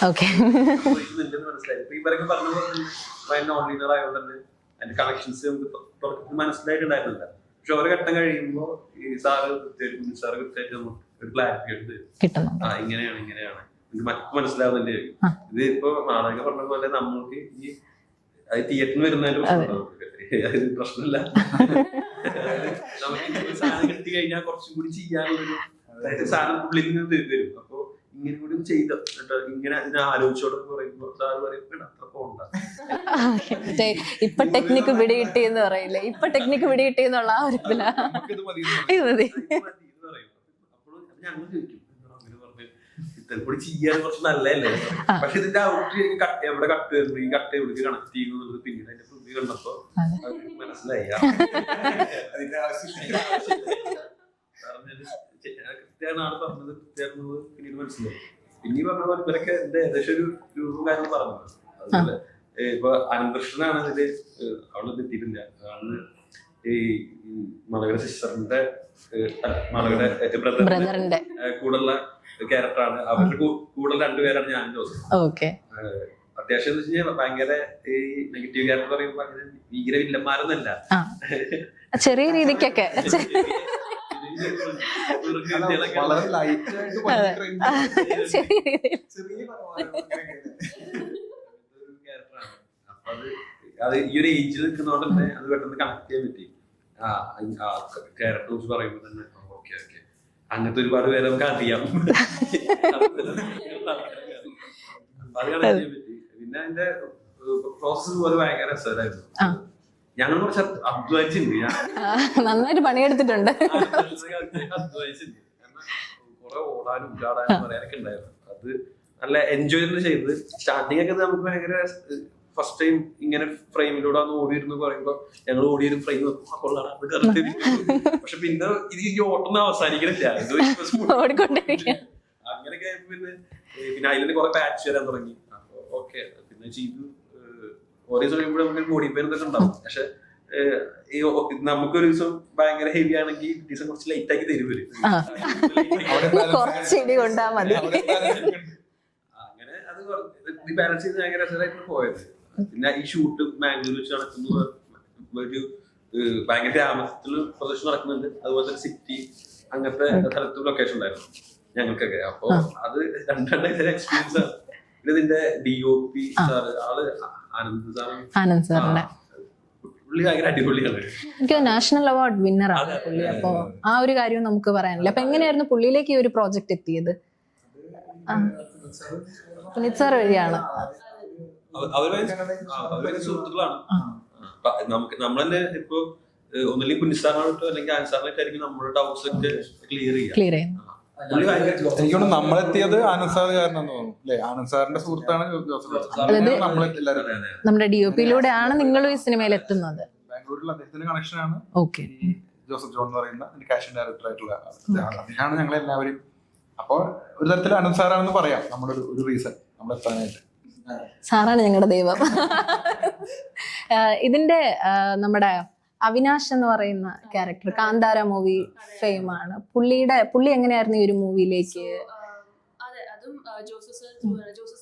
മനസ്സിലായി. ഇപ്പൊ ഇവരൊക്കെ പറഞ്ഞ നോൺ ലീനർ ആയതുകൊണ്ട് തന്നെ അതിന്റെ കണക്ഷൻസ് നമുക്ക് മനസ്സിലായിട്ടുണ്ടായിരുന്നില്ല. പക്ഷെ ഓരോ ഘട്ടം കഴിയുമ്പോൾ ഈ സാറ് കൃത്യമായിട്ട് നമുക്ക് ഒരു ക്ലാരിറ്റി എടുത്ത് ഇങ്ങനെയാണ് ഇങ്ങനെയാണ് മറ്റു മനസ്സിലാവുന്നുണ്ട്. ഇത് ഇപ്പൊ നാടകം പറഞ്ഞ പോലെ നമ്മൾക്ക് ഈ തിയേറ്ററിൽ വരുന്നതിന്റെ പ്രശ്നമില്ല. നമുക്ക് സാധനം കിട്ടി കഴിഞ്ഞാൽ കുറച്ചും കൂടി ചെയ്യാനുള്ളൊരു സാധനം ഉള്ളിൽ നിന്ന് വരും. അപ്പൊ ഇങ്ങനെ കൂടി ചെയ്ത ഇങ്ങനെ ഇതിനെ ആലോചിച്ചോടെ പറയുമ്പോ സാറ് പറയും അത്ര പോണ്ട. ഇപ്പൊ ടെക്നിക്ക് പിടികിട്ടി എന്ന് പറയില്ലേ, ഇപ്പൊ ടെക്നിക്ക് പിടികിട്ടി എന്നുള്ള ആ ഒരു ഞങ്ങൾ ചോദിക്കും കൂടി ചെയ്യാൻ കുറച്ച് നല്ലതല്ലേ. പക്ഷെ ഇതിന്റെ ഔട്ട് എവിടെ കട്ട് വരുന്നു, ഈ കട്ട് എവിടെ കണക്ട് ചെയ്യുന്നു എന്നുള്ളത് പിന്നീട് അതിന്റെ ഫ്രണ്ട് കണ്ടപ്പോ മനസ്സിലായി. കൃത്യമാണ് പറഞ്ഞത്, കൃത്യമാണെന്നത് പിന്നീട് മനസ്സിലായി. പിന്നെ പറഞ്ഞ പോലെ ഇവരൊക്കെ എന്റെ ഏകദേശം ഒരു രൂപം കാര്യം പറഞ്ഞത്. അതുപോലെ ഇപ്പൊ അനന്തകൃഷ്ണനാണ് ഇതില് അവിടെ എത്തിയിട്ടില്ല. അതാണ് ഈ മലകര സിസ്റ്ററിന്റെ ബ്രദറിന്റെ കൂടെയുള്ള ക്യാരക്ടറാണ്. അവരുടെ കൂടെ രണ്ടുപേരാണ് ഞാൻ ജോസഫ്. അത്യാവശ്യം എന്ന് വെച്ച് കഴിഞ്ഞാൽ ഭയങ്കര ഈ നെഗറ്റീവ് ക്യാരക്ടർ പറയുമ്പോ അങ്ങനെ ഭീകര വില്ലന്മാരൊന്നല്ല, ചെറിയ രീതിക്കൊക്കെ അത് ഈ ഒരു ഏജിൽ നിൽക്കുന്നതുകൊണ്ട് തന്നെ അത് പെട്ടെന്ന് കണക്ട് ചെയ്യാൻ പറ്റി. ക്യാരക്ടേഴ്സ് പറയുമ്പോൾ തന്നെ ഓക്കെ ഓക്കെ അങ്ങനത്തെ ഒരുപാട് പേരെ നമുക്ക് അറിയാം. പിന്നെ അതിന്റെ പ്രോസസ് പോലെ ഭയങ്കര രസമായിരുന്നു. ഞങ്ങൾ കുറച്ച് അധ്വാനിച്ചിട്ടുണ്ട്, നന്നായിട്ട് പണിയെടുത്തിട്ടുണ്ട്. അധ്വാനിച്ചിട്ടുണ്ട് കുറെ ഓടാനും ചാടാനും പറയാനൊക്കെ ഉണ്ടായിരുന്നു. അത് നല്ല എൻജോയ് ചെയ്ത് സ്റ്റാർട്ടിങ് ഒക്കെ നമുക്ക് ഭയങ്കര ഫസ്റ്റ് ടൈം ഇങ്ങനെ ഫ്രെയിമിലൂടെ ഒന്ന് ഓടിയിരുന്നു പറയുമ്പോ ഞങ്ങൾ ഓടിയൊരു ഫ്രെയിം കൊള്ളാണ്. പക്ഷെ പിന്നെ ഇത് ഈ ഓട്ടൊന്നും അവസാനിക്കണില്ല, അങ്ങനെയൊക്കെ പിന്നെ അതിൽ കുറെ പാച്ച് വരാൻ തുടങ്ങി. Okay okay. പിന്നെ ചെയ്തു ഓരോ ദിവസം കഴിയുമ്പോൾ നമുക്ക് ബോഡി പെയിൻ ഇതൊക്കെ ഉണ്ടാവും. പക്ഷെ നമുക്കൊരു ദിവസം ഭയങ്കര ഹെവി ആണെങ്കിൽ ദിവസം കുറച്ച് ലൈറ്റ് ആക്കി തരും വരും. കുറച്ചിടി കൊണ്ടാ മതി. അങ്ങനെ അത് ബാലൻസ് ചെയ്ത് ഭയങ്കര രസമായിട്ട് പോയത്. പിന്നെ ഈ ഷൂട്ട് മാംഗ്ലൂർ വെച്ച് നടക്കുന്ന ഒരു ഭയങ്കര ഗ്രാമത്തിൽ പ്രദർശനം നടക്കുന്നുണ്ട്. അതുപോലെ തന്നെ സിറ്റി അങ്ങനത്തെ സ്ഥലത്ത് ലൊക്കേഷൻ ഉണ്ടായിരുന്നു ഞങ്ങൾക്കൊക്കെ. അപ്പൊ അത് രണ്ടെണ്ണം എക്സ്പീരിയൻസ് ആണ്. പിന്നെ ഇതിന്റെ DOP സാറ് ആള് ആനന്ദ് സാറിന്റെ പുള്ളി ഭയങ്കര അടിപൊളിയാണ്. എനിക്ക് നാഷണൽ അവാർഡ് വിന്നർ ആണ് പുള്ളി. അപ്പൊ ആ ഒരു കാര്യം നമുക്ക് പറയാനില്ല. അപ്പൊ എങ്ങനെയായിരുന്നു പുള്ളിയിലേക്ക് ഈ ഒരു പ്രോജക്റ്റ് എത്തിയത്? പുനീത് സാർ വഴിയാണ്. അവര് സുഹൃത്തുക്കളാണ്. നമ്മൾ തന്നെ ഇപ്പൊ ഒന്നില്ലെങ്കിൽ പുനിസാറിനോട്ടോ അല്ലെങ്കിൽ ആൻസാറിനായിട്ടായിരിക്കും നമ്മുടെ ഡൗട്ട്സ് ഒക്കെ ക്ലിയർ ചെയ്യാം. എനിക്ക് തോന്നുന്നു നമ്മളെത്തിയത് ആനന്ദ് സാർ കാരണം തോന്നുന്നു അല്ലെ. ആനന്ദ് സാറിന്റെ സുഹൃത്താണ് നമ്മുടെ DOPയിലൂടെയാണ് നിങ്ങൾ ഈ സിനിമയിൽ എത്തുന്നത്. ബാംഗ്ലൂരിൽ അദ്ദേഹത്തിന്റെ കണക്ഷനാണ് ഓക്കെ. ജോസഫ് ജോൺ എന്ന് പറയുന്ന കാസ്റ്റിംഗ് ഡയറക്ടർ ആയിട്ടുള്ള അദ്ദേഹമാണ് ഞങ്ങളെല്ലാവരും. അപ്പോൾ ഒരു തരത്തിൽ ആനന്ദ് സാറാണെന്ന് പറയാം നമ്മുടെ ഒരു റീസൺ നമ്മളെത്താനായിട്ട്. സാറാണ് ഞങ്ങളുടെ ദൈവം. ഇതിന്റെ നമ്മുടെ അവിനാഷ് എന്ന് പറയുന്ന ക്യാരക്ടർ കാന്താര മൂവി ഫെയിം ആണ്. പുള്ളി എങ്ങനെയായിരുന്നു ഈ ഒരു മൂവിയിലേക്ക്? അതെ, അതും ജോസഫ്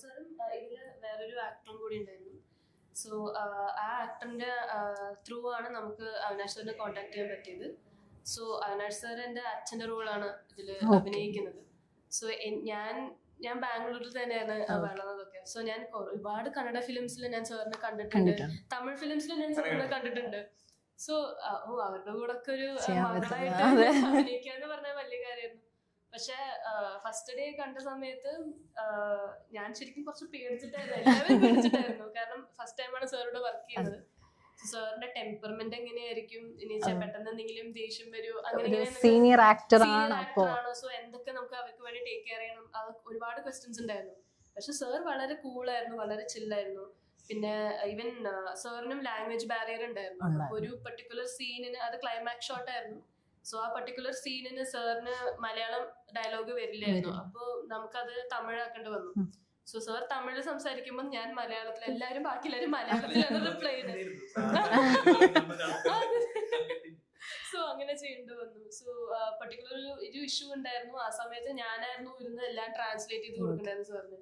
സാറും ഇതില് വേറൊരു ആക്ടറും കൂടി ഉണ്ടായിരുന്നു. സോ ആ ആക്ടറിന്റെ ത്രൂ ആണ് നമുക്ക് അവിനാഷ് സാറിനെ കോൺടാക്ട് ചെയ്യാൻ പറ്റിയത്. സോ അവിനാഷ് സാർ എന്റെ അച്ഛന്റെ റോളാണ് ഇതിൽ അഭിനയിക്കുന്നത്. സോ ഞാൻ ബാംഗ്ലൂരിൽ തന്നെയാണ് വളർന്നതൊക്കെ. സോ ഞാൻ ഒരുപാട് കന്നഡ ഫിലിംസിൽ ഞാൻ സാറിനെ കണ്ടിട്ടുണ്ട്, തമിഴ് ഫിലിംസിൽ ഞാൻ സാറിനെ കണ്ടിട്ടുണ്ട്. സോ അവരുടെ കൂടെ ഒക്കെ ഒരു മകളായിട്ട് അഭിനയിക്കാന്ന് പറഞ്ഞാൽ വലിയ കാര്യമായിരുന്നു. പക്ഷെ ഫസ്റ്റ് ഡേ കണ്ട സമയത്ത് ഞാൻ ശരിക്കും കുറച്ച് പേടിച്ചിട്ടായിരുന്നു. കാരണം ഫസ്റ്റ് ടൈമാണ് സാറോട് വർക്ക് ചെയ്യുന്നത്. സാറിന്റെ ടെമ്പർമെന്റ് എങ്ങനെയായിരിക്കും, ഇനി പെട്ടെന്ന് എന്തെങ്കിലും ദേഷ്യം വരുമോ, അങ്ങനെ സീനിയർ ആക്ടർ ആണോ, സോ എന്തൊക്കെ നമുക്ക് അവർക്ക് വേണ്ടി ടേക്ക് കെയർ ചെയ്യണം, അത് ഒരുപാട് ക്വസ്റ്റ്യൻസ് ഉണ്ടായിരുന്നു. പക്ഷെ സാർ വളരെ കൂളായിരുന്നു, വളരെ ചില്ലായിരുന്നു. പിന്നെ ഈവൻ സാറിനും ലാംഗ്വേജ് ബാരിയർ ഉണ്ടായിരുന്നു. ഒരു പെർട്ടിക്കുലർ സീനിന്, അത് ക്ലൈമാക്സ് ഷോട്ട് ആയിരുന്നു. സോ ആ പെർട്ടിക്കുലർ സീനിന് സാറിന് മലയാളം ഡയലോഗ് വരില്ലായിരുന്നു. അപ്പൊ നമുക്കത് തമിഴാക്കേണ്ടി വന്നു. സോ സാർ തമിഴിൽ സംസാരിക്കുമ്പോൾ ഞാൻ മലയാളത്തിൽ, എല്ലാവരും ബാക്കി എല്ലാവരും മലയാളത്തിലാണ് റിപ്ലൈ ചെയ്തത്. സോ അങ്ങനെ ചെയ്യേണ്ടി വന്നു. സോ പെർട്ടിക്കുലർ ഒരു ഇഷ്യൂ ഉണ്ടായിരുന്നു. ആ സമയത്ത് ഞാനായിരുന്നു ഇരുന്ന് എല്ലാം ട്രാൻസ്ലേറ്റ് ചെയ്ത് കൊടുക്കണ്ടായിരുന്നു സാറിന്.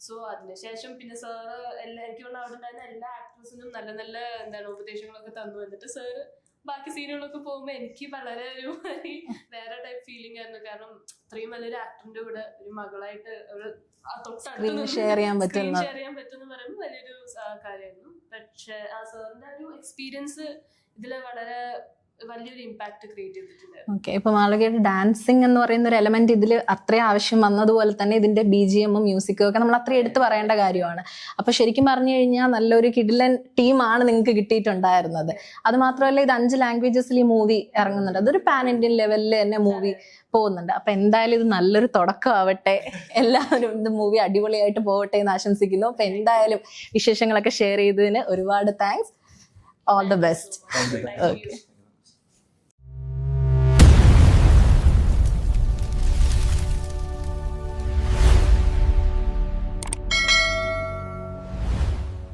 സോ അതിനുശേഷം പിന്നെ സാറ് എനിക്ക് അവിടെ ഉണ്ടായിരുന്ന എല്ലാ ആക്ട്രസിനും നല്ല നല്ല ഉപദേശങ്ങളൊക്കെ തന്നു. എന്നിട്ട് സാറ് ബാക്കി സീനുകളൊക്കെ പോകുമ്പോൾ എനിക്ക് വളരെ ഒരു വേറെ ടൈപ്പ് ഫീലിംഗ് ആയിരുന്നു. കാരണം ഇത്രയും വലിയൊരു ആക്ടറിന്റെ കൂടെ ഒരു മകളായിട്ട് ഒരു ഷെയർ ചെയ്യാൻ പറ്റുന്ന പറയുമ്പോൾ വലിയൊരു കാര്യമായിരുന്നു. പക്ഷെ ആ സാറിന്റെ ഒരു എക്സ്പീരിയൻസ് ഇതില് വളരെ വലിയൊരു ഇമ്പാക്ട് ക്രിയേറ്റ് ചെയ്തിട്ടുണ്ട്. ഓക്കെ. ഇപ്പൊ മാളവികയുടെ ഡാൻസിങ് എന്ന് പറയുന്ന ഒരു എലമെന്റ് ഇതിൽ അത്രയും ആവശ്യം വന്നതുപോലെ തന്നെ ഇതിന്റെ BGM മ്യൂസിക്കും ഒക്കെ നമ്മൾ അത്രയും എടുത്ത് പറയേണ്ട കാര്യമാണ്. അപ്പൊ ശരിക്കും പറഞ്ഞു കഴിഞ്ഞാൽ നല്ലൊരു കിടിലൻ ടീമാണ് നിങ്ങൾക്ക് കിട്ടിയിട്ടുണ്ടായിരുന്നത്. അത് മാത്രമല്ല ഇത് 5 ലാംഗ്വേജസിൽ ഈ മൂവി ഇറങ്ങുന്നുണ്ട്. അതൊരു പാൻ ഇന്ത്യൻ ലെവലിൽ തന്നെ മൂവി പോകുന്നുണ്ട്. അപ്പൊ എന്തായാലും ഇത് നല്ലൊരു തുടക്കമാവട്ടെ, എല്ലാവരും ഇത് മൂവി അടിപൊളിയായിട്ട് പോകട്ടെ എന്ന് ആശംസിക്കുന്നു. അപ്പൊ എന്തായാലും വിശേഷങ്ങളൊക്കെ ഷെയർ ചെയ്തതിന് ഒരുപാട് thanks. All the best. Okay.